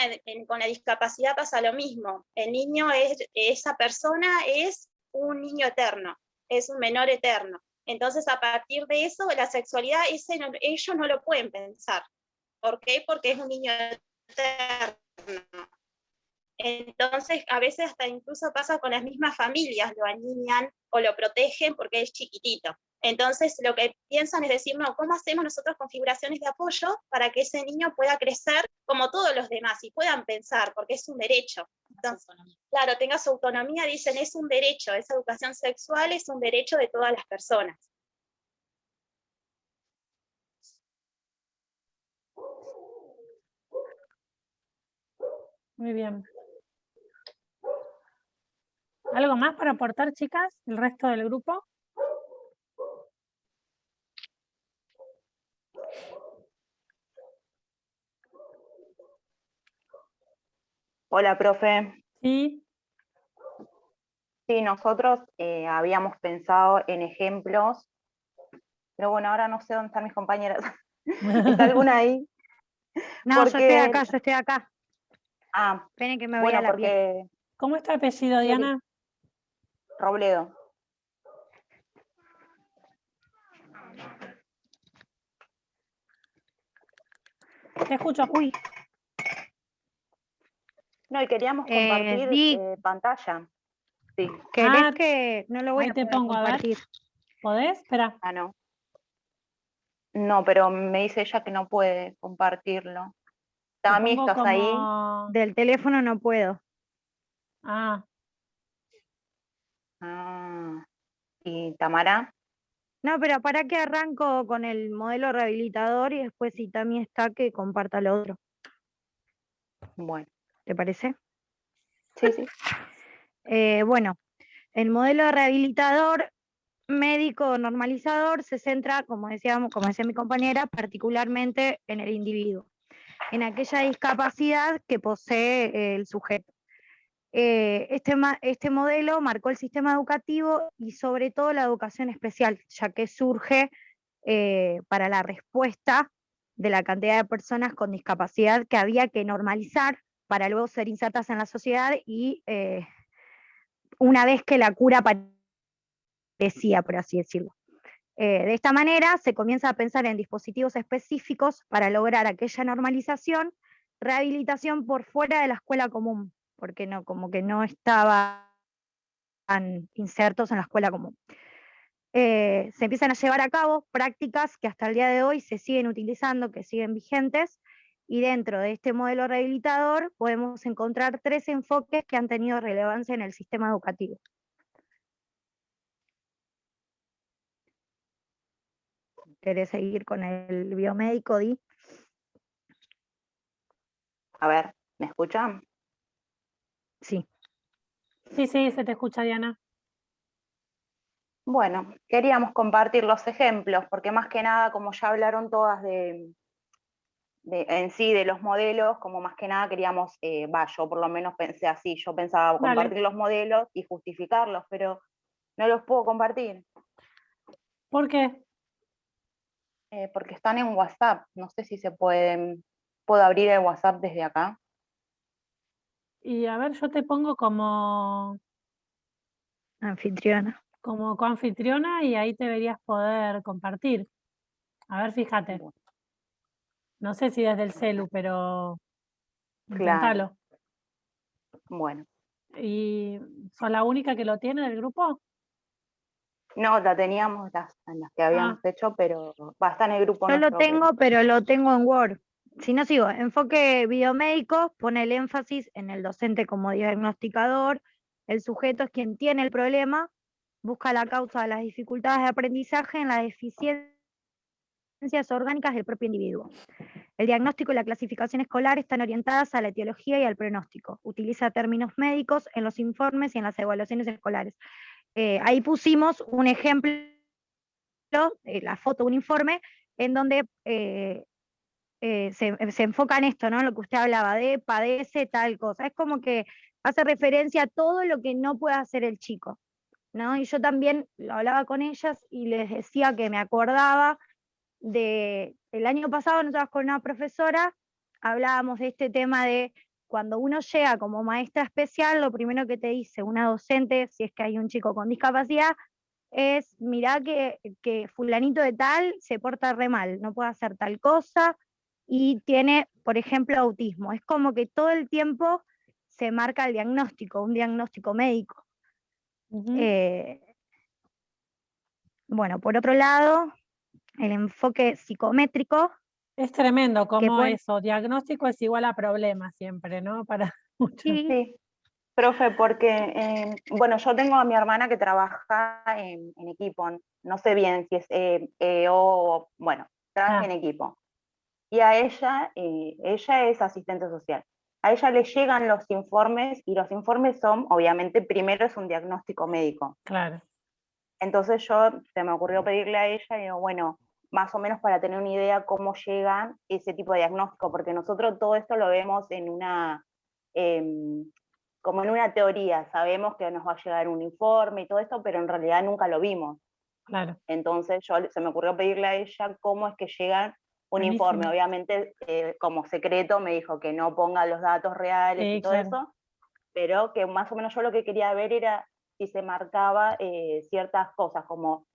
con la discapacidad pasa lo mismo, el niño esa persona es un niño eterno, es un menor eterno. Entonces, a partir de eso, la sexualidad, ellos no lo pueden pensar. ¿Por qué? Porque es un niño eterno. Entonces, a veces hasta incluso pasa con las mismas familias, lo aniñan o lo protegen porque es chiquitito. Entonces, lo que piensan es decir, no, ¿cómo hacemos nosotros configuraciones de apoyo para que ese niño pueda crecer como todos los demás y puedan pensar, porque es un derecho? Entonces, claro, tenga su autonomía, dicen, es un derecho, esa educación sexual es un derecho de todas las personas. Muy bien. ¿Algo más para aportar, chicas, el resto del grupo? Hola, profe. Sí. Sí, nosotros habíamos pensado en ejemplos, pero bueno, ahora no sé dónde están mis compañeras. ¿Está alguna ahí? No, yo estoy acá. Ah, esperen que me voy a la piel. ¿Cómo está el apellido, Diana? Robledo. Te escucho. Uy. No, y queríamos compartir pantalla. Sí. ¿Querés que no lo voy ahí a te poder pongo, compartir? A ver. ¿Podés? Espera. Ah, no. No, pero me dice ella que no puede compartirlo. Tami, ¿estás ahí? Del teléfono no puedo. Ah. Ah. ¿Y Tamara? No, pero ¿para qué arranco con el modelo rehabilitador y después si Tami está que comparta lo otro? Bueno. ¿Te parece? Sí, sí. Bueno, el modelo rehabilitador médico normalizador se centra, como decía mi compañera, particularmente en el individuo, en aquella discapacidad que posee el sujeto. Este modelo marcó el sistema educativo y sobre todo la educación especial, ya que surge para la respuesta de la cantidad de personas con discapacidad que había que normalizar para luego ser insertas en la sociedad y una vez que la cura parecía, por así decirlo. De esta manera se comienza a pensar en dispositivos específicos para lograr aquella normalización, rehabilitación por fuera de la escuela común, porque no, como que no estaban insertos en la escuela común. Se empiezan a llevar a cabo prácticas que hasta el día de hoy se siguen utilizando, que siguen vigentes, y dentro de este modelo rehabilitador podemos encontrar 3 enfoques que han tenido relevancia en el sistema educativo. ¿Querés seguir con el biomédico, Di? A ver, ¿me escuchan? Sí. Sí, sí, se te escucha, Diana. Bueno, queríamos compartir los ejemplos, porque más que nada, como ya hablaron todas en sí de los modelos, como más que nada queríamos, yo por lo menos pensé así, yo pensaba compartir los modelos y justificarlos, pero no los puedo compartir. ¿Por qué? Porque están en WhatsApp, no sé si se pueden, ¿puedo abrir el WhatsApp desde acá? Y a ver, yo te pongo como anfitriona. Como coanfitriona y ahí te deberías poder compartir. A ver, fíjate. No sé si desde el celu, pero Claro. intentalo. Bueno, ¿Y sos la única que lo tiene del grupo? no, la teníamos en las que habíamos Ah, hecho, pero va a estar en el grupo Yo lo nuestro. tengo, pero lo tengo en Word. Si no sigo, enfoque biomédico pone el énfasis en el docente como diagnosticador, el sujeto es quien tiene el problema, busca la causa de las dificultades de aprendizaje en las deficiencias orgánicas del propio individuo. El diagnóstico y la clasificación escolar están orientadas a la etiología y al pronóstico. Utiliza términos médicos en los informes y en las evaluaciones escolares. Ahí pusimos un ejemplo, la foto, un informe, en donde se enfoca en esto, ¿no? Lo que usted hablaba de padece tal cosa. Es como que hace referencia a todo lo que no puede hacer el chico, ¿no? Y yo también lo hablaba con ellas y les decía que me acordaba el año pasado, nosotros con una profesora hablábamos de este tema de cuando uno llega como maestra especial, lo primero que te dice una docente, si es que hay un chico con discapacidad, es, mirá que fulanito de tal se porta re mal, no puede hacer tal cosa y tiene, por ejemplo, autismo. Es como que todo el tiempo se marca el diagnóstico, un diagnóstico médico. Eh, bueno, por otro lado, el enfoque psicométrico, es tremendo que cómo pone, eso, diagnóstico es igual a problema siempre, ¿no? Para muchos. sí, Sí, profe, porque, bueno, yo tengo a mi hermana que trabaja en equipo, no sé bien si es o, bueno, trabaja en equipo. Y a ella es asistente social. A ella le llegan los informes y los informes son, obviamente, primero es un diagnóstico médico. Claro. Entonces se me ocurrió pedirle a ella, y digo, bueno, más o menos para tener una idea cómo llegan ese tipo de diagnóstico, porque nosotros todo esto lo vemos en como en una teoría, sabemos que nos va a llegar un informe y todo esto, pero en realidad nunca lo vimos. Claro. Entonces se me ocurrió pedirle a ella cómo es que llegan un Buenísimo. informe. Obviamente, como secreto me dijo que no ponga los datos reales Sí, y todo claro. eso, pero que más o menos yo lo que quería ver era si se marcaba ciertas cosas, como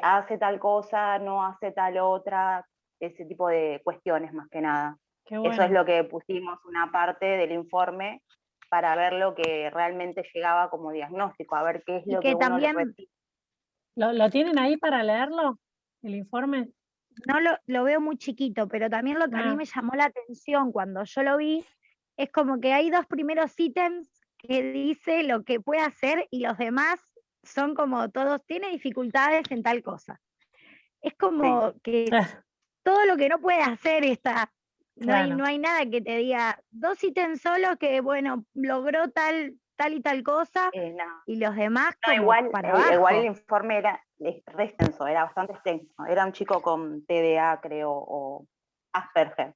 hace tal cosa, no hace tal otra, ese tipo de cuestiones más que nada. Qué bueno. Eso es lo que pusimos una parte del informe para ver lo que realmente llegaba como diagnóstico, a ver qué es y lo que que uno le también recibe. ¿Lo tienen ahí para leerlo? ¿El informe? no lo veo muy chiquito, pero también lo que a mí me llamó la atención cuando yo lo vi, es como que hay dos primeros ítems que dice lo que puede hacer y los demás son como todos, tiene dificultades en tal cosa. Es como que todo lo que no puede hacer está, Claro. no hay nada que te diga, dos ítems solos que, bueno, logró tal y tal cosa, No. y los demás No, como igual, para abajo. igual el informe era re extenso, era bastante extenso. Era un chico con TDA, creo, o Asperger.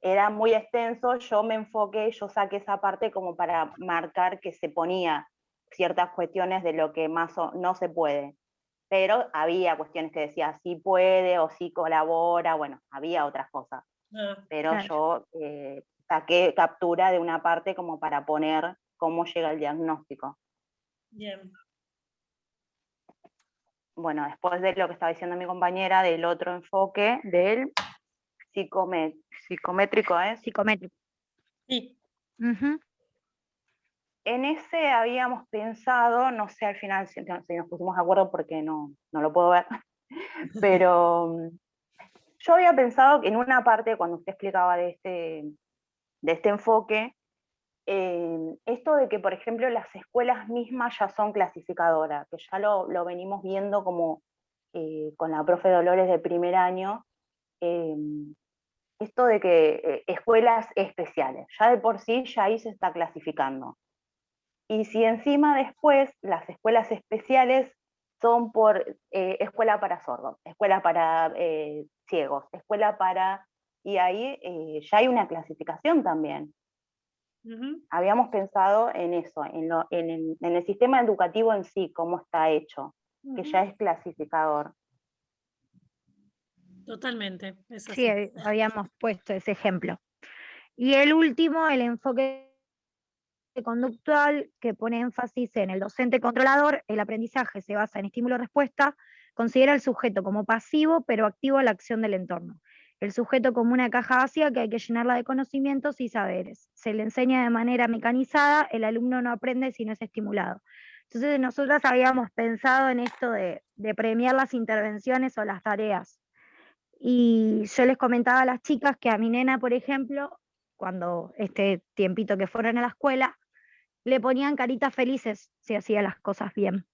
Era muy extenso, yo me enfoqué, yo saqué esa parte como para marcar que se ponía ciertas cuestiones de lo que más no se puede. Pero había cuestiones que decía sí puede o sí colabora, bueno, había otras cosas. Pero Claro. yo saqué captura de una parte como para poner cómo llega el diagnóstico. Bien. Bueno, después de lo que estaba diciendo mi compañera, del otro enfoque, del psicométrico, ¿es? Psicométrico. Sí. Uh-huh. En ese habíamos pensado, no sé al final si nos pusimos de acuerdo porque no lo puedo ver, pero yo había pensado que en una parte, cuando usted explicaba de este enfoque, esto de que, por ejemplo, las escuelas mismas ya son clasificadoras, que ya lo venimos viendo como con la profe Dolores de primer año, esto de que escuelas especiales, ya de por sí ya ahí se está clasificando. Y si encima después las escuelas especiales son por escuela para sordos, escuela para ciegos, escuela para... Y ahí ya hay una clasificación también. Habíamos pensado en eso, en el sistema educativo en sí, cómo está hecho, que ya es clasificador. Totalmente. Es Sí, así. habíamos puesto ese ejemplo. Y el último, el enfoque conductual, que pone énfasis en el docente controlador, el aprendizaje se basa en estímulo-respuesta, considera al sujeto como pasivo, pero activo a la acción del entorno. el sujeto como una caja vacía que hay que llenarla de conocimientos y saberes. Se le enseña de manera mecanizada, el alumno no aprende si no es estimulado. Entonces nosotras habíamos pensado en esto de premiar las intervenciones o las tareas. Y yo les comentaba a las chicas que a mi nena, por ejemplo, cuando este tiempito que fueron a la escuela, le ponían caritas felices si hacía las cosas bien.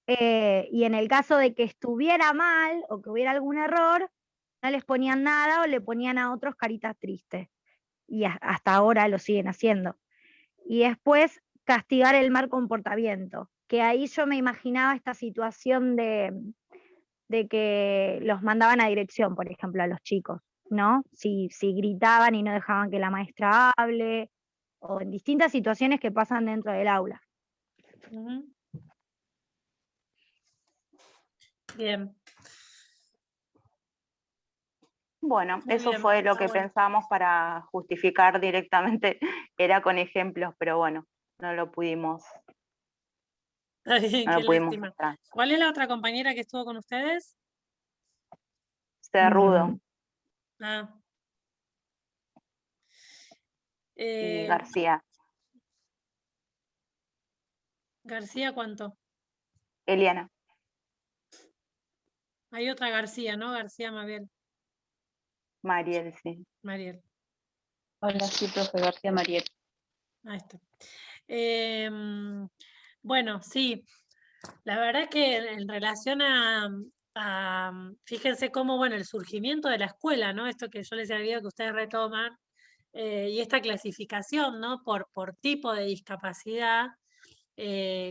Y en el caso de que estuviera mal o que hubiera algún error, no les ponían nada o le ponían a otros caritas tristes. Y hasta ahora lo siguen haciendo. Y después castigar el mal comportamiento, que ahí yo me imaginaba esta situación de que los mandaban a dirección, por ejemplo, a los chicos, ¿no? Si gritaban y no dejaban que la maestra hable, o en distintas situaciones que pasan dentro del aula. Bien. Bueno, Muy eso bien, fue lo está que bueno. pensamos para justificar directamente, era con ejemplos, pero bueno, no lo pudimos, Está bien, no qué lo pudimos lástima. mostrar. ¿Cuál es la otra compañera que estuvo con ustedes? Cerrudo Ah. y García. García, ¿cuánto? Eliana. Hay otra García, ¿no? García Mabel. Mariel, sí. Mariel. Hola, sí, profe García Mariel. Ahí está. Bueno, sí. La verdad que en relación fíjense cómo, bueno, el surgimiento de la escuela, ¿no? Esto que yo les había que ustedes retoman, y esta clasificación, ¿no? Por tipo de discapacidad,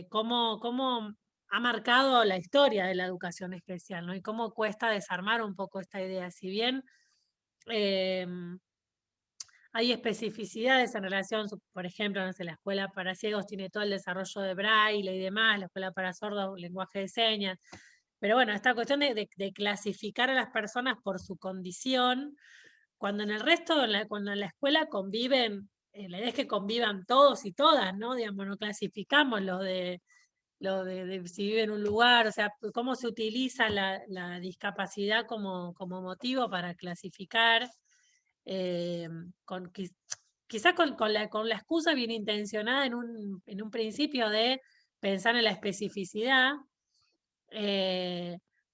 cómo ha marcado la historia de la educación especial, ¿no? Y cómo cuesta desarmar un poco esta idea. Si bien hay especificidades en relación, por ejemplo, no sé, la escuela para ciegos tiene todo el desarrollo de braille y demás, la escuela para sordos, lenguaje de señas. Pero bueno, esta cuestión de clasificar a las personas por su condición, cuando en el resto, cuando en la escuela conviven, la idea es que convivan todos y todas, ¿no? Digamos, no clasificamos de si vive en un lugar, o sea, cómo se utiliza la discapacidad como motivo para clasificar, quizás con la excusa bien intencionada en un principio de pensar en la especificidad.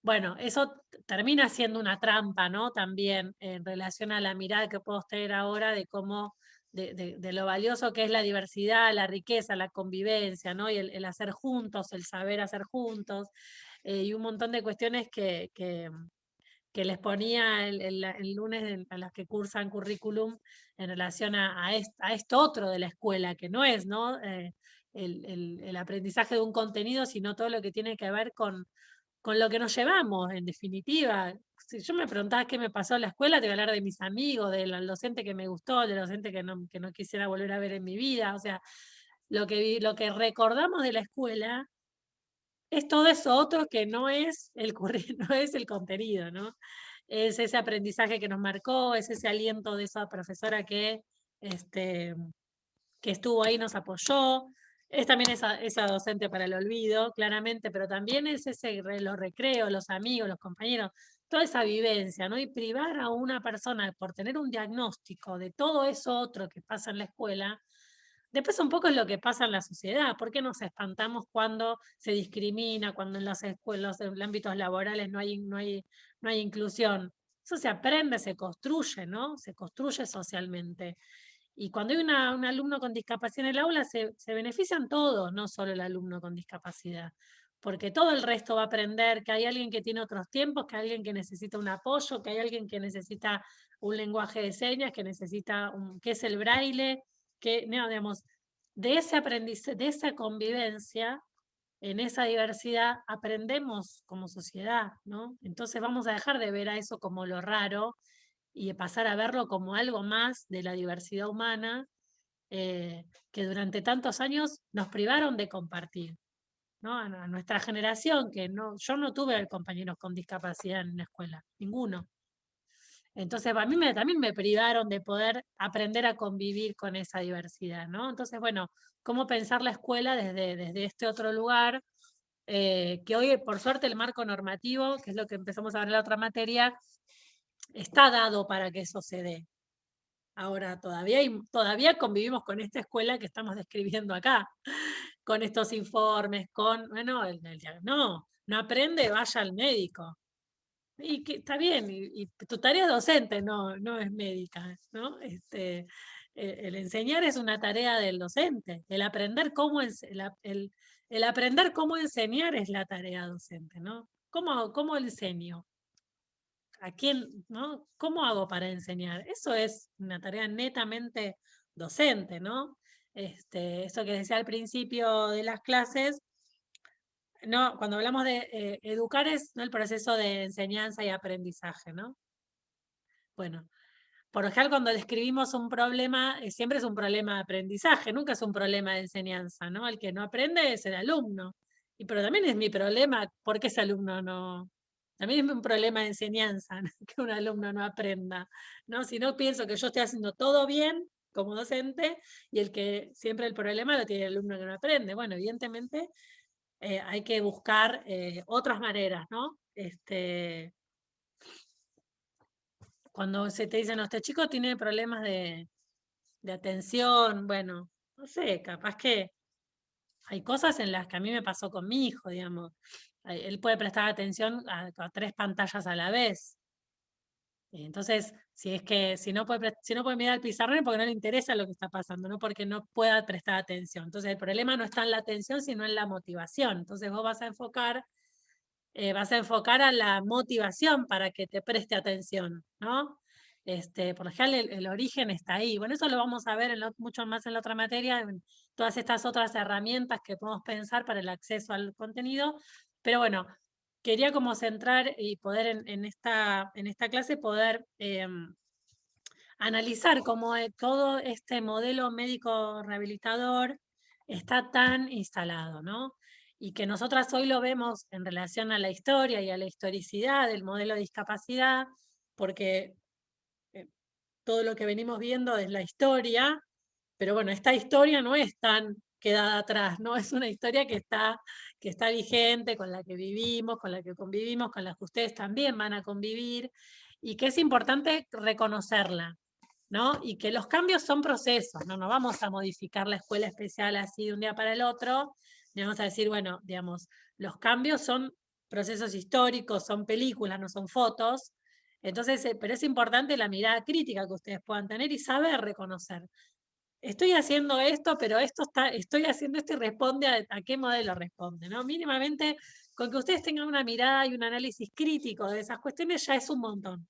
Bueno, eso termina siendo una trampa, ¿no? También en relación a la mirada que puedo tener ahora de cómo, de lo valioso que es la diversidad, la riqueza, la convivencia, ¿no? Y el hacer juntos, el saber hacer juntos, y un montón de cuestiones que les ponía el lunes a las que cursan currículum en relación a esto otro de la escuela, que no es, ¿no? El aprendizaje de un contenido, sino todo lo que tiene que ver con lo que nos llevamos, en definitiva. Si yo me preguntaba qué me pasó en la escuela, te voy a hablar de mis amigos, del docente que me gustó, del docente que no quisiera volver a ver en mi vida. O sea, lo que recordamos de la escuela es todo eso otro que no es no es el contenido, ¿no? Es ese aprendizaje que nos marcó, es ese aliento de esa profesora que estuvo ahí, nos apoyó. Es también esa docente para el olvido, claramente, pero también es los recreos, los amigos, los compañeros, toda esa vivencia, ¿no? Y privar a una persona por tener un diagnóstico de todo eso otro que pasa en la escuela, después un poco es lo que pasa en la sociedad. ¿Por qué nos espantamos cuando se discrimina, cuando en las escuelas, en los ámbitos laborales no hay inclusión? Eso se aprende, se construye, ¿no? Se construye socialmente. Y cuando hay un alumno con discapacidad en el aula, se benefician todos, no solo el alumno con discapacidad, porque todo el resto va a aprender que hay alguien que tiene otros tiempos, que hay alguien que necesita un apoyo, que hay alguien que necesita un lenguaje de señas, que necesita que es el braille, que, no, digamos, de ese aprendizaje, de esa convivencia, en esa diversidad, aprendemos como sociedad, ¿no? Entonces vamos a dejar de ver a eso como lo raro y de pasar a verlo como algo más de la diversidad humana, que durante tantos años nos privaron de compartir, ¿no? A nuestra generación, yo no tuve compañeros con discapacidad en la escuela, ninguno. Entonces, a mí también me privaron de poder aprender a convivir con esa diversidad, ¿no? Entonces, bueno, cómo pensar la escuela desde este otro lugar, que hoy, por suerte, el marco normativo, que es lo que empezamos a ver en la otra materia, está dado para que eso se dé. Ahora, todavía convivimos con esta escuela que estamos describiendo acá, con estos informes, bueno, no aprende, vaya al médico. Y que está bien, y tu tarea es docente, no es médica, ¿no? El enseñar es una tarea del docente, el aprender el aprender cómo enseñar es la tarea docente, ¿no? ¿Cómo enseño? ¿A quién, no? ¿Cómo hago para enseñar? Eso es una tarea netamente docente, ¿no? Eso que decía al principio de las clases, no, cuando hablamos de educar es, ¿no?, el proceso de enseñanza y aprendizaje, ¿no? Bueno, por lo general cuando describimos un problema, siempre es un problema de aprendizaje, nunca es un problema de enseñanza, ¿no? El que no aprende es el alumno. Pero también es mi problema, ¿por qué ese alumno no? También es un problema de enseñanza, ¿no?, que un alumno no aprenda, ¿no? Si no pienso que yo estoy haciendo todo bien como docente, y siempre el problema lo tiene el alumno que no aprende. Bueno, evidentemente hay que buscar otras maneras, ¿no? Cuando se te dicen, este chico tiene problemas de atención, bueno, no sé, capaz que hay cosas en las que a mí me pasó con mi hijo, digamos. Él puede prestar atención a 3 pantallas a la vez. Entonces, si no puede mirar al pizarrón es porque no le interesa lo que está pasando, no porque no pueda prestar atención. Entonces, el problema no está en la atención, sino en la motivación. Entonces, vos vas a enfocar a la motivación para que te preste atención, ¿no? Por lo general el origen está ahí. Bueno, eso lo vamos a ver mucho más en la otra materia, en todas estas otras herramientas que podemos pensar para el acceso al contenido. Pero bueno, quería como centrar y poder en esta clase poder analizar cómo todo este modelo médico rehabilitador está tan instalado, ¿no? Y que nosotras hoy lo vemos en relación a la historia y a la historicidad del modelo de discapacidad, porque todo lo que venimos viendo es la historia, pero bueno, esta historia no es tan quedada atrás, ¿no? Es una historia que está vigente, con la que vivimos, con la que convivimos, con la que ustedes también van a convivir, y que es importante reconocerla, ¿no? Y que los cambios son procesos, no vamos a modificar la escuela especial así de un día para el otro, y vamos a decir, bueno, digamos, los cambios son procesos históricos, son películas, no son fotos. Entonces, pero es importante la mirada crítica que ustedes puedan tener y saber reconocer. Estoy haciendo esto, pero estoy haciendo esto y responde a qué modelo responde, ¿no? Mínimamente, con que ustedes tengan una mirada y un análisis crítico de esas cuestiones ya es un montón.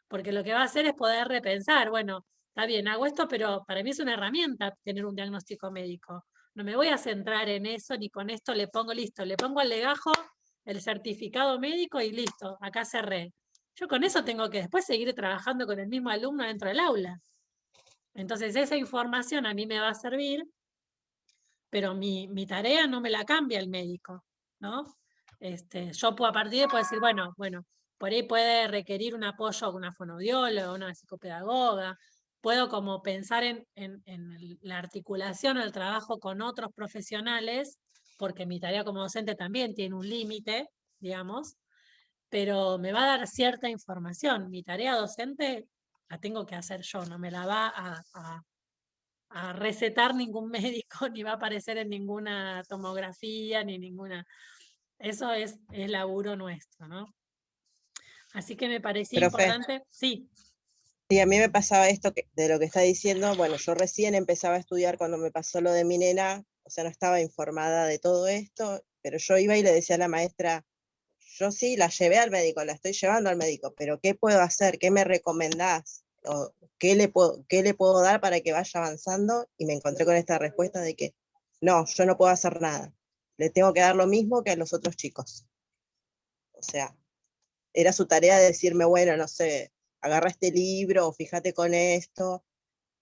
Porque lo que va a hacer es poder repensar, bueno, está bien, hago esto, pero para mí es una herramienta tener un diagnóstico médico. No me voy a centrar en eso, ni con esto le pongo al legajo el certificado médico y listo, acá cerré. Yo con eso tengo que después seguir trabajando con el mismo alumno dentro del aula. Entonces esa información a mí me va a servir, pero mi tarea no me la cambia el médico, ¿no? Yo a partir de puedo decir, bueno, por ahí puede requerir un apoyo con una fonoaudióloga, una psicopedagoga. Puedo como pensar en la articulación o el trabajo con otros profesionales, porque mi tarea como docente también tiene un límite, digamos, pero me va a dar cierta información. Mi tarea docente la tengo que hacer yo, no me la va a recetar ningún médico, ni va a aparecer en ninguna tomografía, ni ninguna... Eso es laburo nuestro, ¿no? Así que me parecía importante... Sí. Sí, a mí me pasaba esto de lo que está diciendo. Bueno, yo recién empezaba a estudiar cuando me pasó lo de mi nena, o sea, no estaba informada de todo esto, pero yo iba y le decía a la maestra, yo sí, la llevé al médico, la estoy llevando al médico, pero ¿qué puedo hacer? ¿Qué me recomendás? ¿O qué le puedo dar para que vaya avanzando? Y me encontré con esta respuesta de que no, yo no puedo hacer nada. Le tengo que dar lo mismo que a los otros chicos. O sea, era su tarea de decirme, bueno, no sé, agarra este libro o fíjate con esto,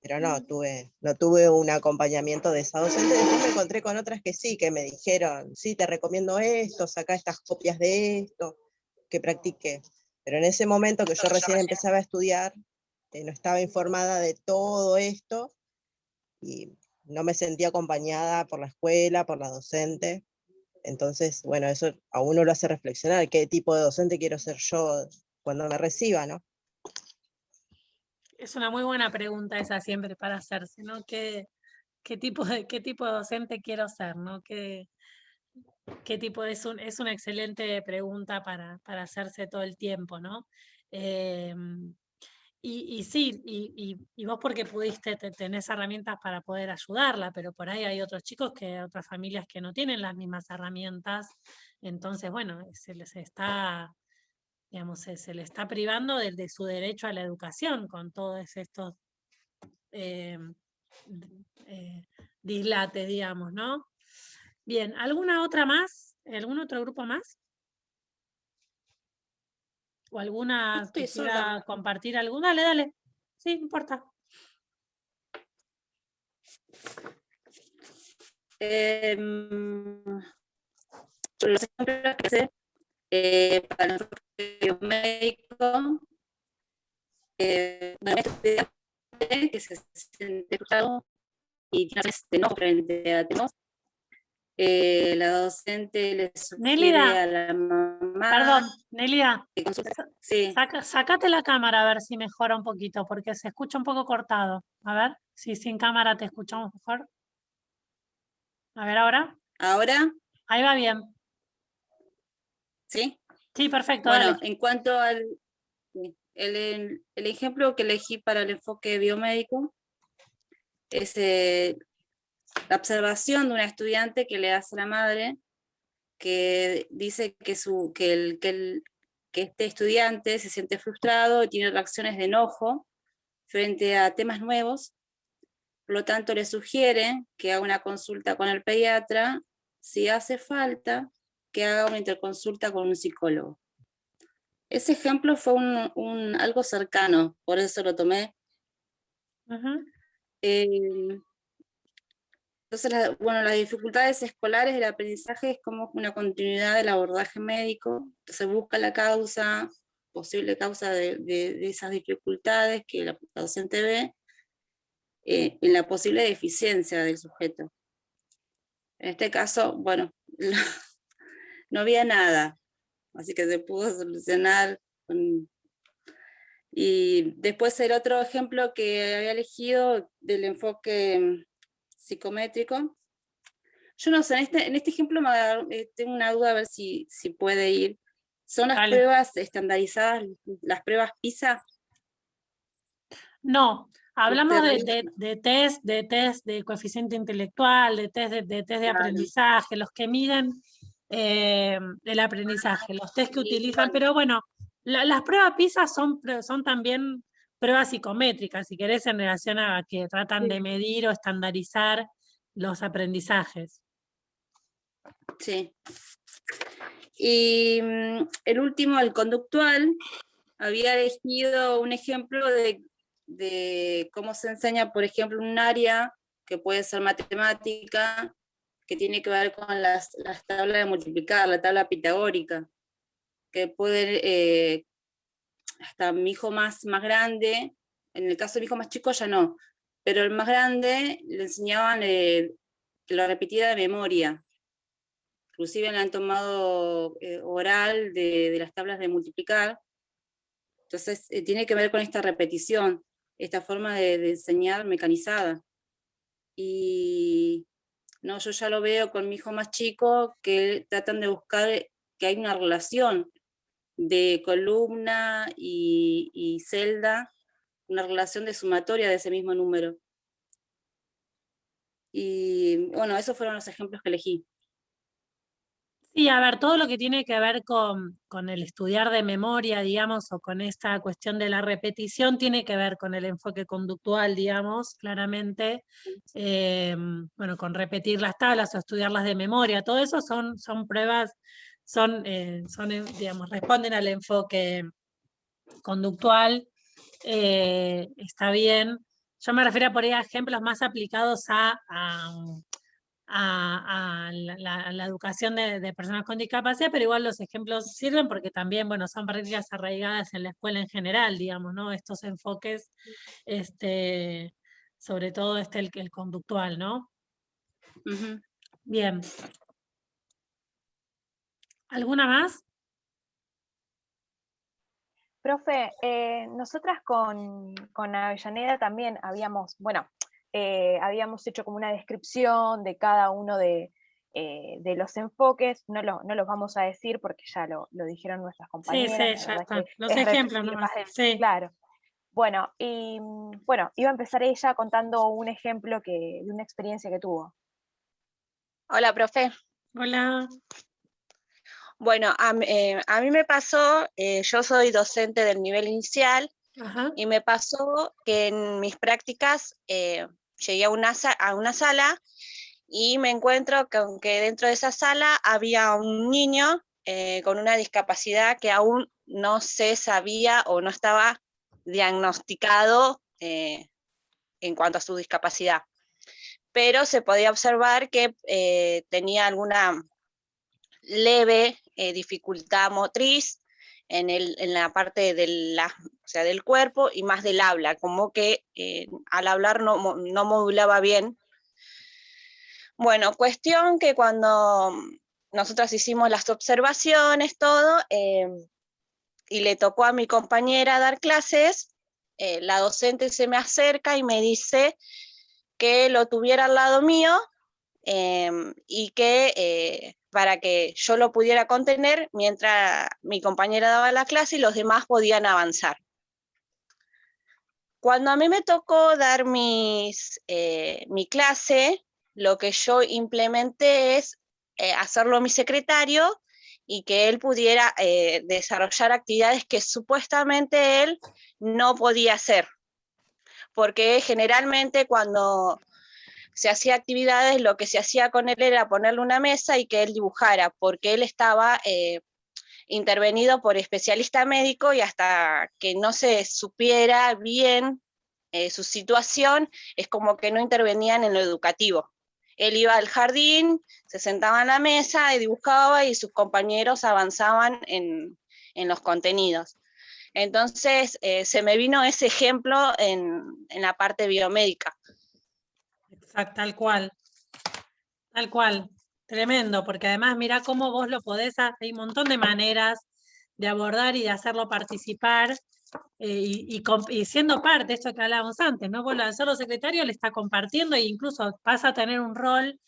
pero no tuve un acompañamiento de esa docente. Después me encontré con otras que sí, que me dijeron, sí, te recomiendo esto, saca estas copias de esto, que practique. Pero en ese momento que yo recién empezaba a estudiar, no estaba informada de todo esto y no me sentía acompañada por la escuela, por la docente. Entonces, bueno, eso a uno lo hace reflexionar, qué tipo de docente quiero ser yo cuando me reciba, ¿no? Es una muy buena pregunta esa siempre para hacerse, ¿no? ¿Qué tipo de docente quiero ser, ¿no? ¿Qué tipo es una excelente pregunta para hacerse todo el tiempo, ¿no? Y sí, y vos porque pudiste, tenés herramientas para poder ayudarla, pero por ahí hay otros chicos otras familias que no tienen las mismas herramientas, entonces, bueno, se les está, digamos, se le está privando de su derecho a la educación con todos estos eh, dislates, digamos, ¿no? Bien, ¿alguna otra más? ¿Algún otro grupo más? ¿O alguna Estoy que quiera sola. compartir alguna? Dale, dale. Sí, no importa. Los ejemplos que sé, para el enfoque biomédico, un estudiante que se siente frustrado y tiene de enojo frente a temas, la docente le sugiere Nélida, a la mamá perdón, Nélida, que consulte. Sí, sácate la cámara a ver si mejora un poquito, porque se escucha un poco cortado. A ver, si sin cámara te escuchamos mejor. A ver ahora. ahora, Ahí va bien. sí. Sí, perfecto, Bueno, dale. en cuanto al el ejemplo que elegí para el enfoque biomédico es la observación de una estudiante que le hace a la madre, que dice que este estudiante se siente frustrado y tiene reacciones de enojo frente a temas nuevos, por lo tanto le sugiere que haga una consulta con el pediatra, si hace falta, que haga una interconsulta con un psicólogo. Ese ejemplo fue algo cercano, por eso lo tomé. Entonces, las dificultades escolares del aprendizaje es como una continuidad del abordaje médico, se busca la causa, posible causa de esas dificultades que la docente ve, en la posible deficiencia del sujeto. En este caso, bueno, no había nada, así que se pudo solucionar. Y después el otro ejemplo que había elegido del enfoque psicométrico, yo no sé, en este ejemplo tengo una duda a ver si puede ir. ¿Son las pruebas estandarizadas, las pruebas PISA? No, hablamos de test de coeficiente intelectual, de test de aprendizaje, los que miden el aprendizaje, los test que utilizan, pero bueno, las pruebas PISA son también pruebas psicométricas, si querés, en relación a que tratan de medir o estandarizar los aprendizajes. Sí. Y el último, el conductual, había elegido un ejemplo de cómo se enseña, por ejemplo, un área que puede ser matemática, que tiene que ver con las tablas de multiplicar, la tabla pitagórica, que puede, hasta mi hijo más grande, en el caso de mi hijo más chico ya no, pero el más grande le enseñaban que lo repetía de memoria. Inclusive le han tomado oral de las tablas de multiplicar. Entonces, tiene que ver con esta repetición, esta forma de enseñar mecanizada. Y no, yo ya lo veo con mi hijo más chico, que tratan de buscar que hay una relación de columna y celda, una relación de sumatoria de ese mismo número. Y bueno, esos fueron los ejemplos que elegí. Sí, a ver, todo lo que tiene que ver con el estudiar de memoria, digamos, o con esta cuestión de la repetición, tiene que ver con el enfoque conductual, digamos, claramente, bueno, con repetir las tablas o estudiarlas de memoria, todo eso son pruebas, digamos, responden al enfoque conductual, está bien. Yo me refiero por ahí a ejemplos más aplicados a la educación de personas con discapacidad, pero igual los ejemplos sirven porque también, bueno, son prácticas arraigadas en la escuela en general, digamos, ¿no? Estos enfoques, sobre todo el conductual, ¿no? Bien. ¿Alguna más? Profe, nosotras con Avellaneda también habíamos, habíamos hecho como una descripción de cada uno de los enfoques, no los vamos a decir porque ya lo dijeron nuestras Sí, compañeras, sí, la ya verdad está. que Los es ejemplos repetir nomás. más del, Sí. claro. Bueno, y bueno, iba a empezar ella contando un ejemplo de una experiencia que tuvo. Hola, profe. Hola. Bueno, a mí me pasó, yo soy docente del nivel inicial, Ajá. y me pasó que en mis prácticas llegué a una sala y me encuentro que dentro de esa sala había un niño con una discapacidad que aún no se sabía o no estaba diagnosticado en cuanto a su discapacidad, pero se podía observar que tenía alguna leve dificultad motriz en la parte del cuerpo y más del habla, como que al hablar no modulaba bien. Bueno, cuestión que cuando nosotras hicimos las observaciones, todo, y le tocó a mi compañera dar clases, la docente se me acerca y me dice que lo tuviera al lado mío, y que para que yo lo pudiera contener mientras mi compañera daba la clase y los demás podían avanzar. Cuando a mí me tocó dar mi clase, lo que yo implementé es hacerlo mi secretario y que él pudiera desarrollar actividades que supuestamente él no podía hacer, porque generalmente cuando se hacía actividades, lo que se hacía con él era ponerle una mesa y que él dibujara, porque él estaba intervenido por especialista médico y hasta que no se supiera bien su situación, es como que no intervenían en lo educativo. Él iba al jardín, se sentaba en la mesa y dibujaba y sus compañeros avanzaban en los contenidos. Entonces, se me vino ese ejemplo en la parte biomédica. Exacto, tal cual, tremendo, porque además mirá cómo vos lo podés, hay un montón de maneras de abordar y de hacerlo participar, y siendo parte, esto que hablábamos antes, ¿no? Vos al ser secretario le está compartiendo e incluso pasa a tener un rol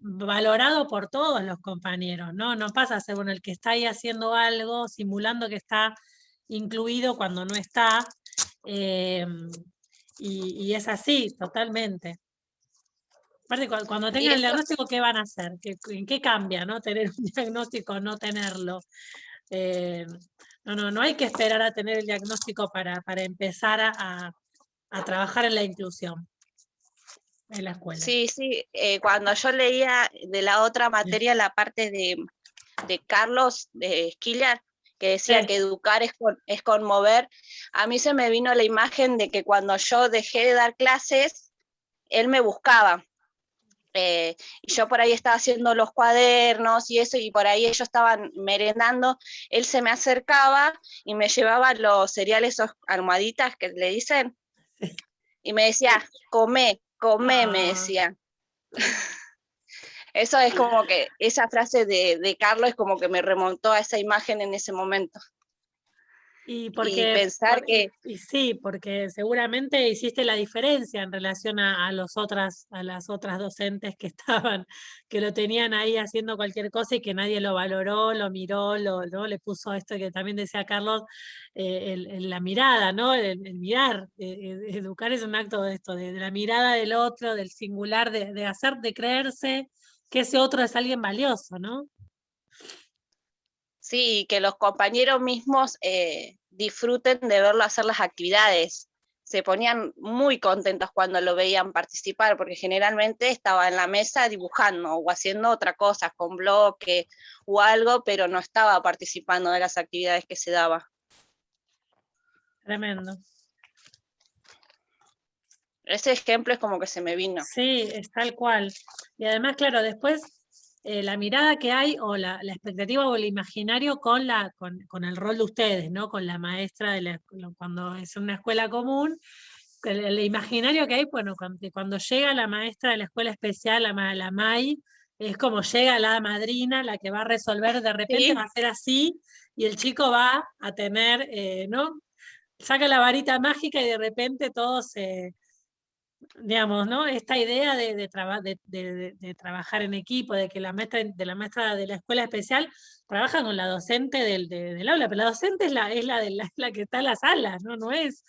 valorado por todos los compañeros, ¿no? No pasa a ser uno el que está ahí haciendo algo, simulando que está incluido cuando no está, y es así, totalmente. Aparte, cuando tengan el diagnóstico, ¿qué van a hacer? ¿En qué cambia, no? Tener un diagnóstico, no tenerlo. No hay que esperar a tener el diagnóstico para empezar a trabajar en la inclusión en la escuela. Sí, cuando yo leía de la otra materia la parte de Carlos Esquillar, que decía que educar es conmover, a mí se me vino la imagen de que cuando yo dejé de dar clases, él me buscaba. Y yo por ahí estaba haciendo los cuadernos y eso, y por ahí ellos estaban merendando, él se me acercaba y me llevaba los cereales, esos almohaditas que le dicen, y me decía, come, me decía. Eso es como que, esa frase de Carlos es como que me remontó a esa imagen en ese momento. Y pensar que... Y sí, porque seguramente hiciste la diferencia en relación a las otras docentes que estaban, que lo tenían ahí haciendo cualquier cosa y que nadie lo valoró, lo miró, ¿no? Le puso esto que también decía Carlos, la mirada, ¿no? El mirar, educar es un acto de esto, de la mirada del otro, del singular, de hacer, de creerse que ese otro es alguien valioso, ¿no? Sí, que los compañeros mismos disfruten de verlo hacer las actividades. Se ponían muy contentos cuando lo veían participar, porque generalmente estaba en la mesa dibujando o haciendo otra cosa, con bloque o algo, pero no estaba participando de las actividades que se daban. Tremendo. Ese ejemplo es como que se me vino. Sí, es tal cual. Y además, claro, después la mirada que hay o la expectativa o el imaginario con el rol de ustedes, ¿no? Con la maestra cuando es una escuela común, el imaginario que hay, bueno, cuando llega la maestra de la escuela especial, la MAI, es como llega la madrina, la que va a resolver, de repente Sí. va a ser así, y el chico va a tener, ¿no? Saca la varita mágica y de repente todo se, digamos, ¿no? Esta idea de trabajar en equipo, de que la maestra de la escuela especial trabaja con la docente del aula, pero la docente es la que está en las salas, ¿no? No es,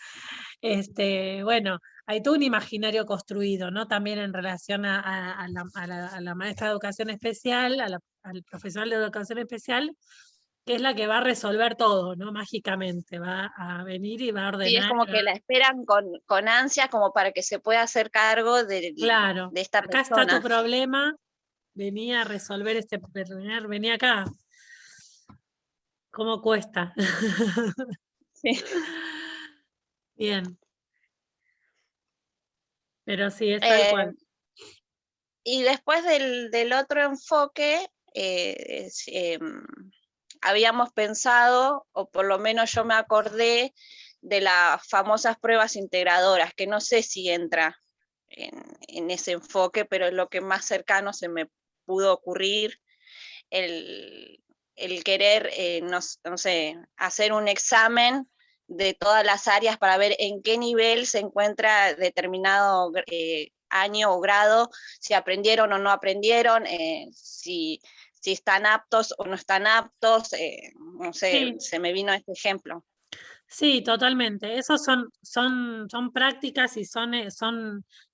bueno, hay todo un imaginario construido, ¿no? También en relación a la maestra de educación especial, al profesor de educación especial, que es la que va a resolver todo, ¿no? Mágicamente, va a venir y va a Sí, es ordenar. como que la esperan con ansia como para que se pueda hacer cargo de Claro, esta acá está tu persona. problema, venía a resolver venía acá. ¿Cómo cuesta? Sí. Bien. Pero sí, es tal cual. Y después del otro enfoque, habíamos pensado, o por lo menos yo me acordé, de las famosas pruebas integradoras, que no sé si entra en ese enfoque, pero es lo que más cercano se me pudo ocurrir, el querer, no sé, hacer un examen de todas las áreas para ver en qué nivel se encuentra determinado año o grado, si aprendieron o no aprendieron, si están aptos o no están aptos, no sé, Sí. se me vino este ejemplo. Sí, totalmente. Esos son prácticas y son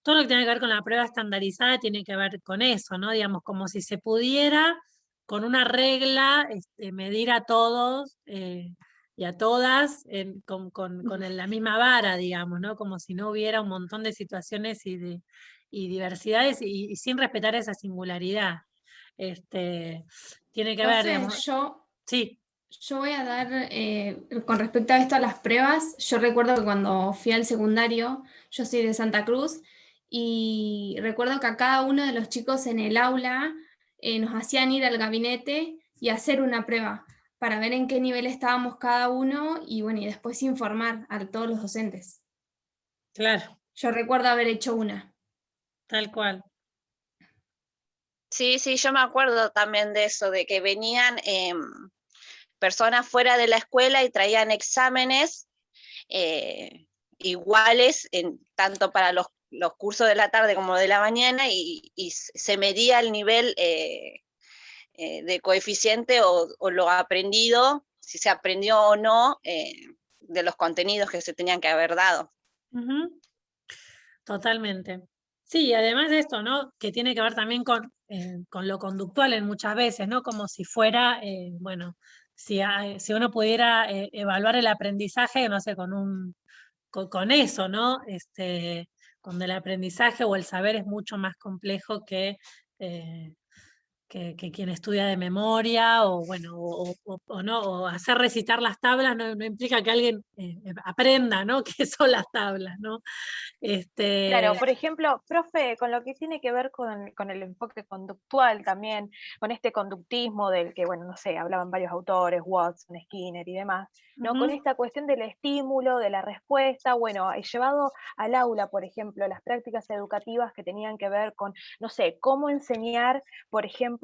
todo lo que tiene que ver con la prueba estandarizada tiene que ver con eso, ¿no? Digamos, como si se pudiera con una regla medir a todos y a todas con la misma vara, digamos, ¿no? Como si no hubiera un montón de situaciones y diversidades y sin respetar esa singularidad. Tiene que ver, Profe, digamos. Sí. yo voy a dar, con respecto a esto a las pruebas, yo recuerdo que cuando fui al secundario, yo soy de Santa Cruz, y recuerdo que a cada uno de los chicos en el aula nos hacían ir al gabinete y hacer una prueba para ver en qué nivel estábamos cada uno y bueno, y después informar a todos los docentes. Claro. Yo recuerdo haber hecho una. Tal cual. Sí, sí, yo me acuerdo también de eso, de que venían personas fuera de la escuela y traían exámenes iguales, tanto para los cursos de la tarde como de la mañana, y se medía el nivel de coeficiente o lo aprendido, si se aprendió o no, de los contenidos que se tenían que haber dado. Totalmente. Sí, además de esto, ¿no? Que tiene que ver también con lo conductual en muchas veces, ¿no? Como si fuera, bueno, si uno pudiera evaluar el aprendizaje, no sé, con eso, ¿no? Con el aprendizaje o el saber es mucho más complejo que quien estudia de memoria, o bueno, o no, o hacer recitar las tablas no implica que alguien aprenda, ¿no? ¿Qué son las tablas, no? Claro, por ejemplo, profe, con lo que tiene que ver con el enfoque conductual también, con este conductismo del que, bueno, no sé, hablaban varios autores, Watson, Skinner y demás, ¿no? Con esta cuestión del estímulo, de la respuesta, bueno, llevado al aula, por ejemplo, las prácticas educativas que tenían que ver con, no sé, cómo enseñar, por ejemplo,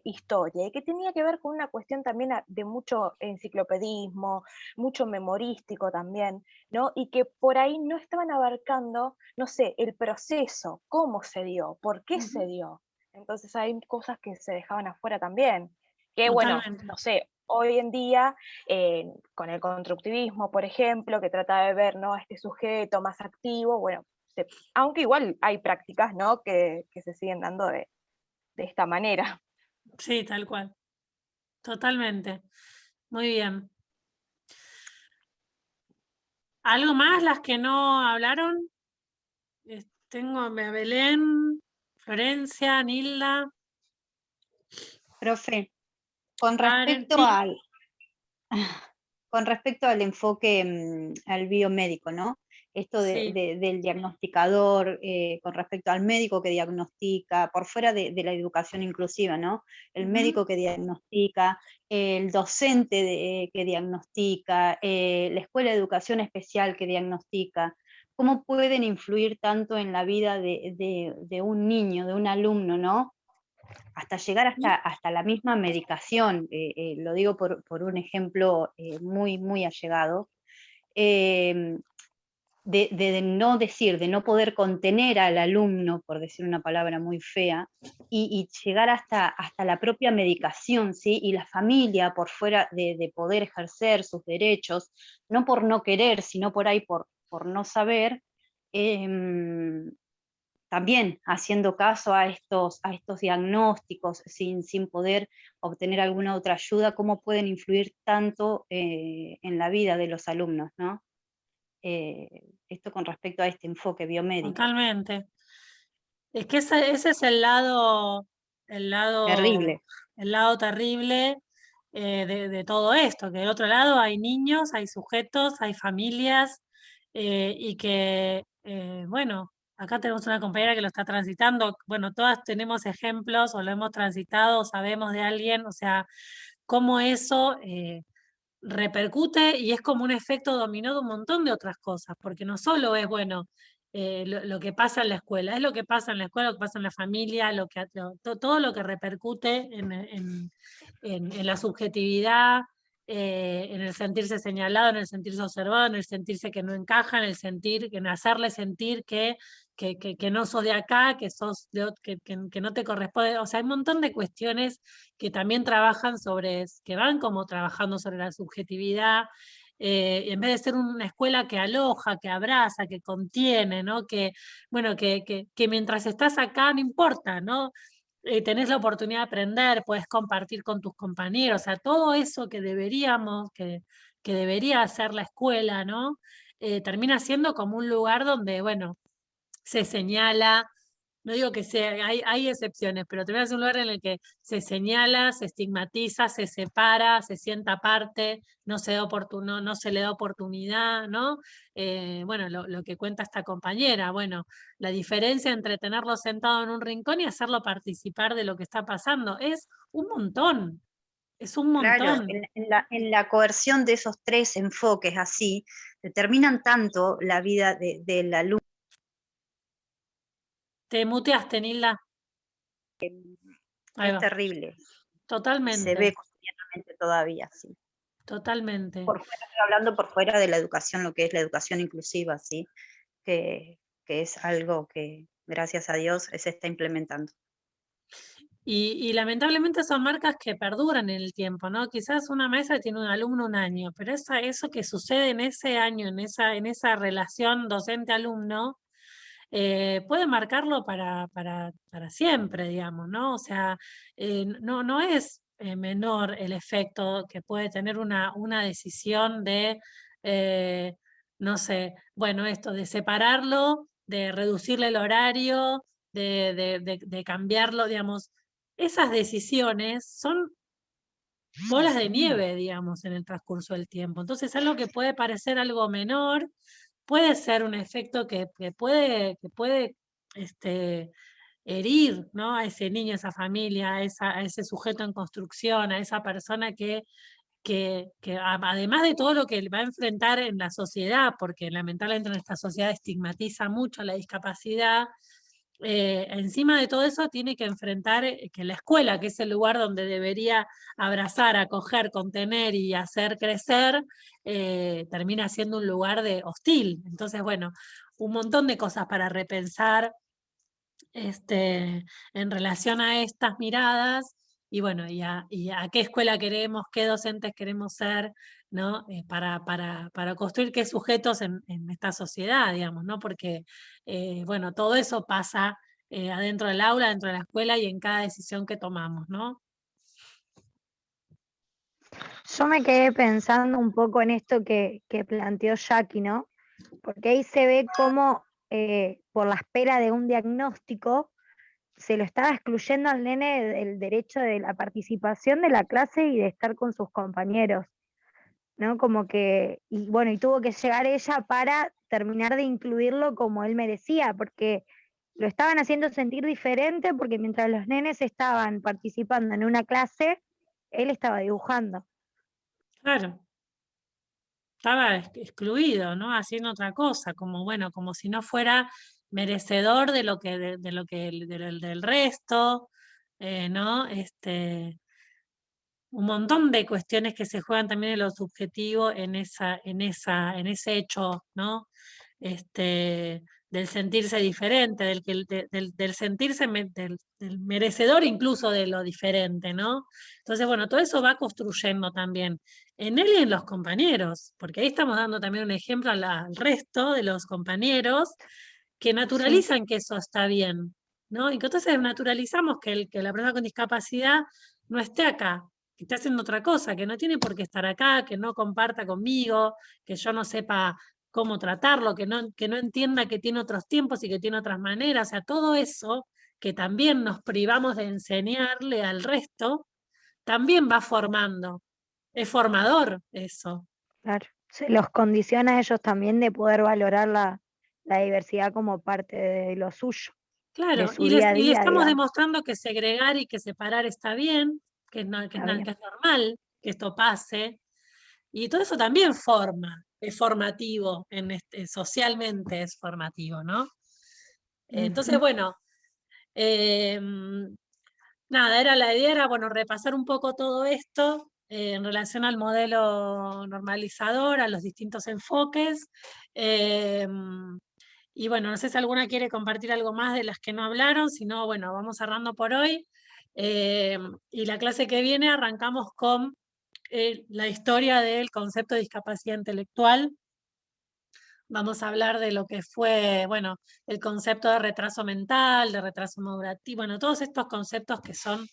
historia, y que tenía que ver con una cuestión también de mucho enciclopedismo, mucho memorístico también, ¿no? Y que por ahí no estaban abarcando, no sé, el proceso, cómo se dio, por qué se dio. Entonces hay cosas que se dejaban afuera también. Que bueno, Totalmente. no sé, hoy en día, con el constructivismo, por ejemplo, que trata de ver, ¿no?, a este sujeto más activo, bueno, aunque igual hay prácticas, ¿no?, que se siguen dando de esta manera. Sí, tal cual. Totalmente. Muy bien. ¿Algo más las que no hablaron? Tengo a Belén, Florencia, Nilda. Profe, con Karen, respecto sí. con respecto al enfoque al biomédico, ¿no? Esto Sí. del diagnosticador, con respecto al médico que diagnostica, por fuera de la educación inclusiva, ¿no? El médico que diagnostica, el docente que diagnostica, la escuela de educación especial que diagnostica, ¿cómo pueden influir tanto en la vida de un niño, de un alumno, ¿no? hasta llegar hasta la misma medicación, lo digo por un ejemplo muy, muy allegado, de no decir, de no poder contener al alumno, por decir una palabra muy fea, y llegar hasta la propia medicación, ¿sí? Y la familia por fuera de poder ejercer sus derechos, no por no querer, sino por ahí por no saber, también haciendo caso a estos diagnósticos sin poder obtener alguna otra ayuda, cómo pueden influir tanto en la vida de los alumnos, ¿no? Esto con respecto a este enfoque biomédico. Totalmente. Es que ese es el lado Terrible. El lado terrible de todo esto, que del otro lado hay niños, hay sujetos, hay familias, y que, bueno, acá tenemos una compañera que lo está transitando, bueno, todas tenemos ejemplos o lo hemos transitado, o sabemos de alguien, o sea, cómo eso repercute y es como un efecto dominó de un montón de otras cosas, porque no solo es, bueno, lo que pasa en la escuela, es lo que pasa en la escuela, lo que pasa en la familia, todo lo que repercute en la subjetividad, en el sentirse señalado, en el sentirse observado, en el sentirse que no encaja, en hacerle sentir que no sos de acá, que no te corresponde. O sea, hay un montón de cuestiones que también trabajan que van como trabajando sobre la subjetividad, en vez de ser una escuela que aloja, que abraza, que contiene, ¿no? Bueno, que mientras estás acá no importa, ¿no? Tenés la oportunidad de aprender, puedes compartir con tus compañeros, o sea, todo eso que debería hacer la escuela, ¿no? Termina siendo como un lugar donde, bueno, se señala, no digo que sea, hay excepciones, pero termina siendo un lugar en el que se señala, se estigmatiza, se separa, se sienta aparte, no se le da oportunidad, ¿no? Bueno, lo que cuenta esta compañera, bueno, la diferencia entre tenerlo sentado en un rincón y hacerlo participar de lo que está pasando es un montón. Es un Claro, montón. en la coerción de esos tres enfoques así, determinan tanto la vida del alumno. Te muteaste, Nilda. Ahí Es va. terrible. Totalmente. Se ve cotidianamente todavía, sí. Totalmente. Estoy hablando por fuera de la educación, lo que es la educación inclusiva, ¿sí? Que es algo que, gracias a Dios, se está implementando. Y lamentablemente son marcas que perduran en el tiempo, ¿no? Quizás una maestra tiene un alumno un año, pero eso que sucede en ese año, en esa relación docente-alumno, puede marcarlo para siempre, digamos, ¿no? O sea, no es menor el efecto que puede tener una decisión de, no sé, bueno, esto de separarlo, de reducirle el horario, de cambiarlo, digamos. Esas decisiones son bolas de nieve, digamos, en el transcurso del tiempo. Entonces, algo que puede parecer algo menor, puede ser un efecto que puede herir, ¿no? A ese niño, a esa familia, a ese sujeto en construcción, a esa persona que además de todo lo que va a enfrentar en la sociedad, porque lamentablemente nuestra sociedad estigmatiza mucho la discapacidad, encima de todo eso tiene que enfrentar que la escuela, que es el lugar donde debería abrazar, acoger, contener y hacer crecer, termina siendo un lugar hostil. Entonces, bueno, un montón de cosas para repensar en relación a estas miradas y bueno, y a qué escuela queremos, qué docentes queremos ser, ¿no? Para construir qué sujetos en esta sociedad, digamos, ¿no? Porque, bueno, todo eso pasa adentro del aula, dentro de la escuela y en cada decisión que tomamos, ¿no? Yo me quedé pensando un poco en esto que planteó Jackie, ¿no? Porque ahí se ve cómo por la espera de un diagnóstico se lo estaba excluyendo al nene del derecho de la participación de la clase y de estar con sus compañeros, ¿no? Como que, y bueno, y tuvo que llegar ella para terminar de incluirlo como él merecía, porque lo estaban haciendo sentir diferente, porque mientras los nenes estaban participando en una clase, él estaba dibujando. Claro. Estaba excluido, ¿no? Haciendo otra cosa, como bueno, como si no fuera merecedor de lo que del resto, ¿no? Un montón de cuestiones que se juegan también en lo subjetivo en ese hecho, ¿no? Del sentirse diferente, del sentirse del merecedor incluso de lo diferente, ¿no? Entonces, bueno, todo eso va construyendo también en él y en los compañeros, porque ahí estamos dando también un ejemplo al resto de los compañeros que naturalizan que eso está bien, ¿no? Y que entonces naturalizamos que la persona con discapacidad no esté acá, que esté haciendo otra cosa, que no tiene por qué estar acá, que no comparta conmigo, que yo no sepa cómo tratarlo, que no entienda que tiene otros tiempos y que tiene otras maneras, o sea, todo eso que también nos privamos de enseñarle al resto, también va formando, es formador eso. Claro, se los condiciona a ellos también de poder valorar la diversidad como parte de lo suyo, de Claro, su y día a le día, estamos digamos. demostrando que segregar y que separar está bien, que es Está bien. normal que esto pase, y todo eso también forma, es formativo, socialmente es formativo, ¿no? Entonces, Ujú. bueno, nada, la idea era, bueno, repasar un poco todo esto en relación al modelo normalizador, a los distintos enfoques. Y bueno, no sé si alguna quiere compartir algo más de las que no hablaron, si no, bueno, vamos cerrando por hoy. Y la clase que viene arrancamos con la historia del concepto de discapacidad intelectual. Vamos a hablar de lo que fue, bueno, el concepto de retraso mental, de retraso madurativo, bueno, todos estos conceptos que son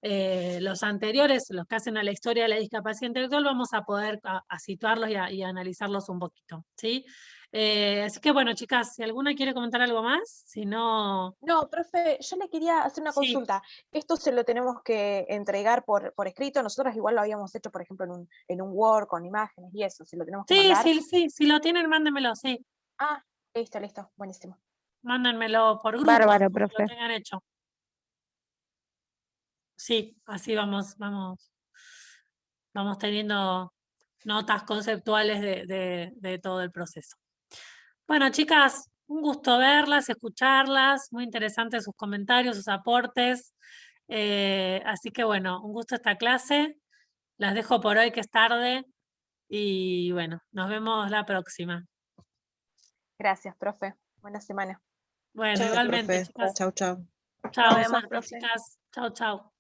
los anteriores, los que hacen a la historia de la discapacidad intelectual, vamos a poder a situarlos y a analizarlos un poquito, ¿sí? Así que bueno, chicas, si alguna quiere comentar algo más, si no... No, profe, yo le quería hacer una Sí, consulta. Esto se lo tenemos que entregar por escrito. Nosotros igual lo habíamos hecho, por ejemplo, en un Word con imágenes y eso. ¿Se lo tenemos que sí, mandar? sí, sí, si lo tienen, mándenmelo, sí. Ah, listo, buenísimo. Mándenmelo por grupo, Bárbaro, como lo profe. tengan hecho. Sí, así vamos teniendo notas conceptuales de todo el proceso. Bueno, chicas, un gusto verlas, escucharlas, muy interesantes sus comentarios, sus aportes. Así que bueno, un gusto esta clase. Las dejo por hoy que es tarde y bueno, nos vemos la próxima. Gracias, profe. Buena semana. Bueno, Chao, igualmente, profe. chicas. Chau, chau. Chao, vemos, suerte, profe. chicas. Chao, chao.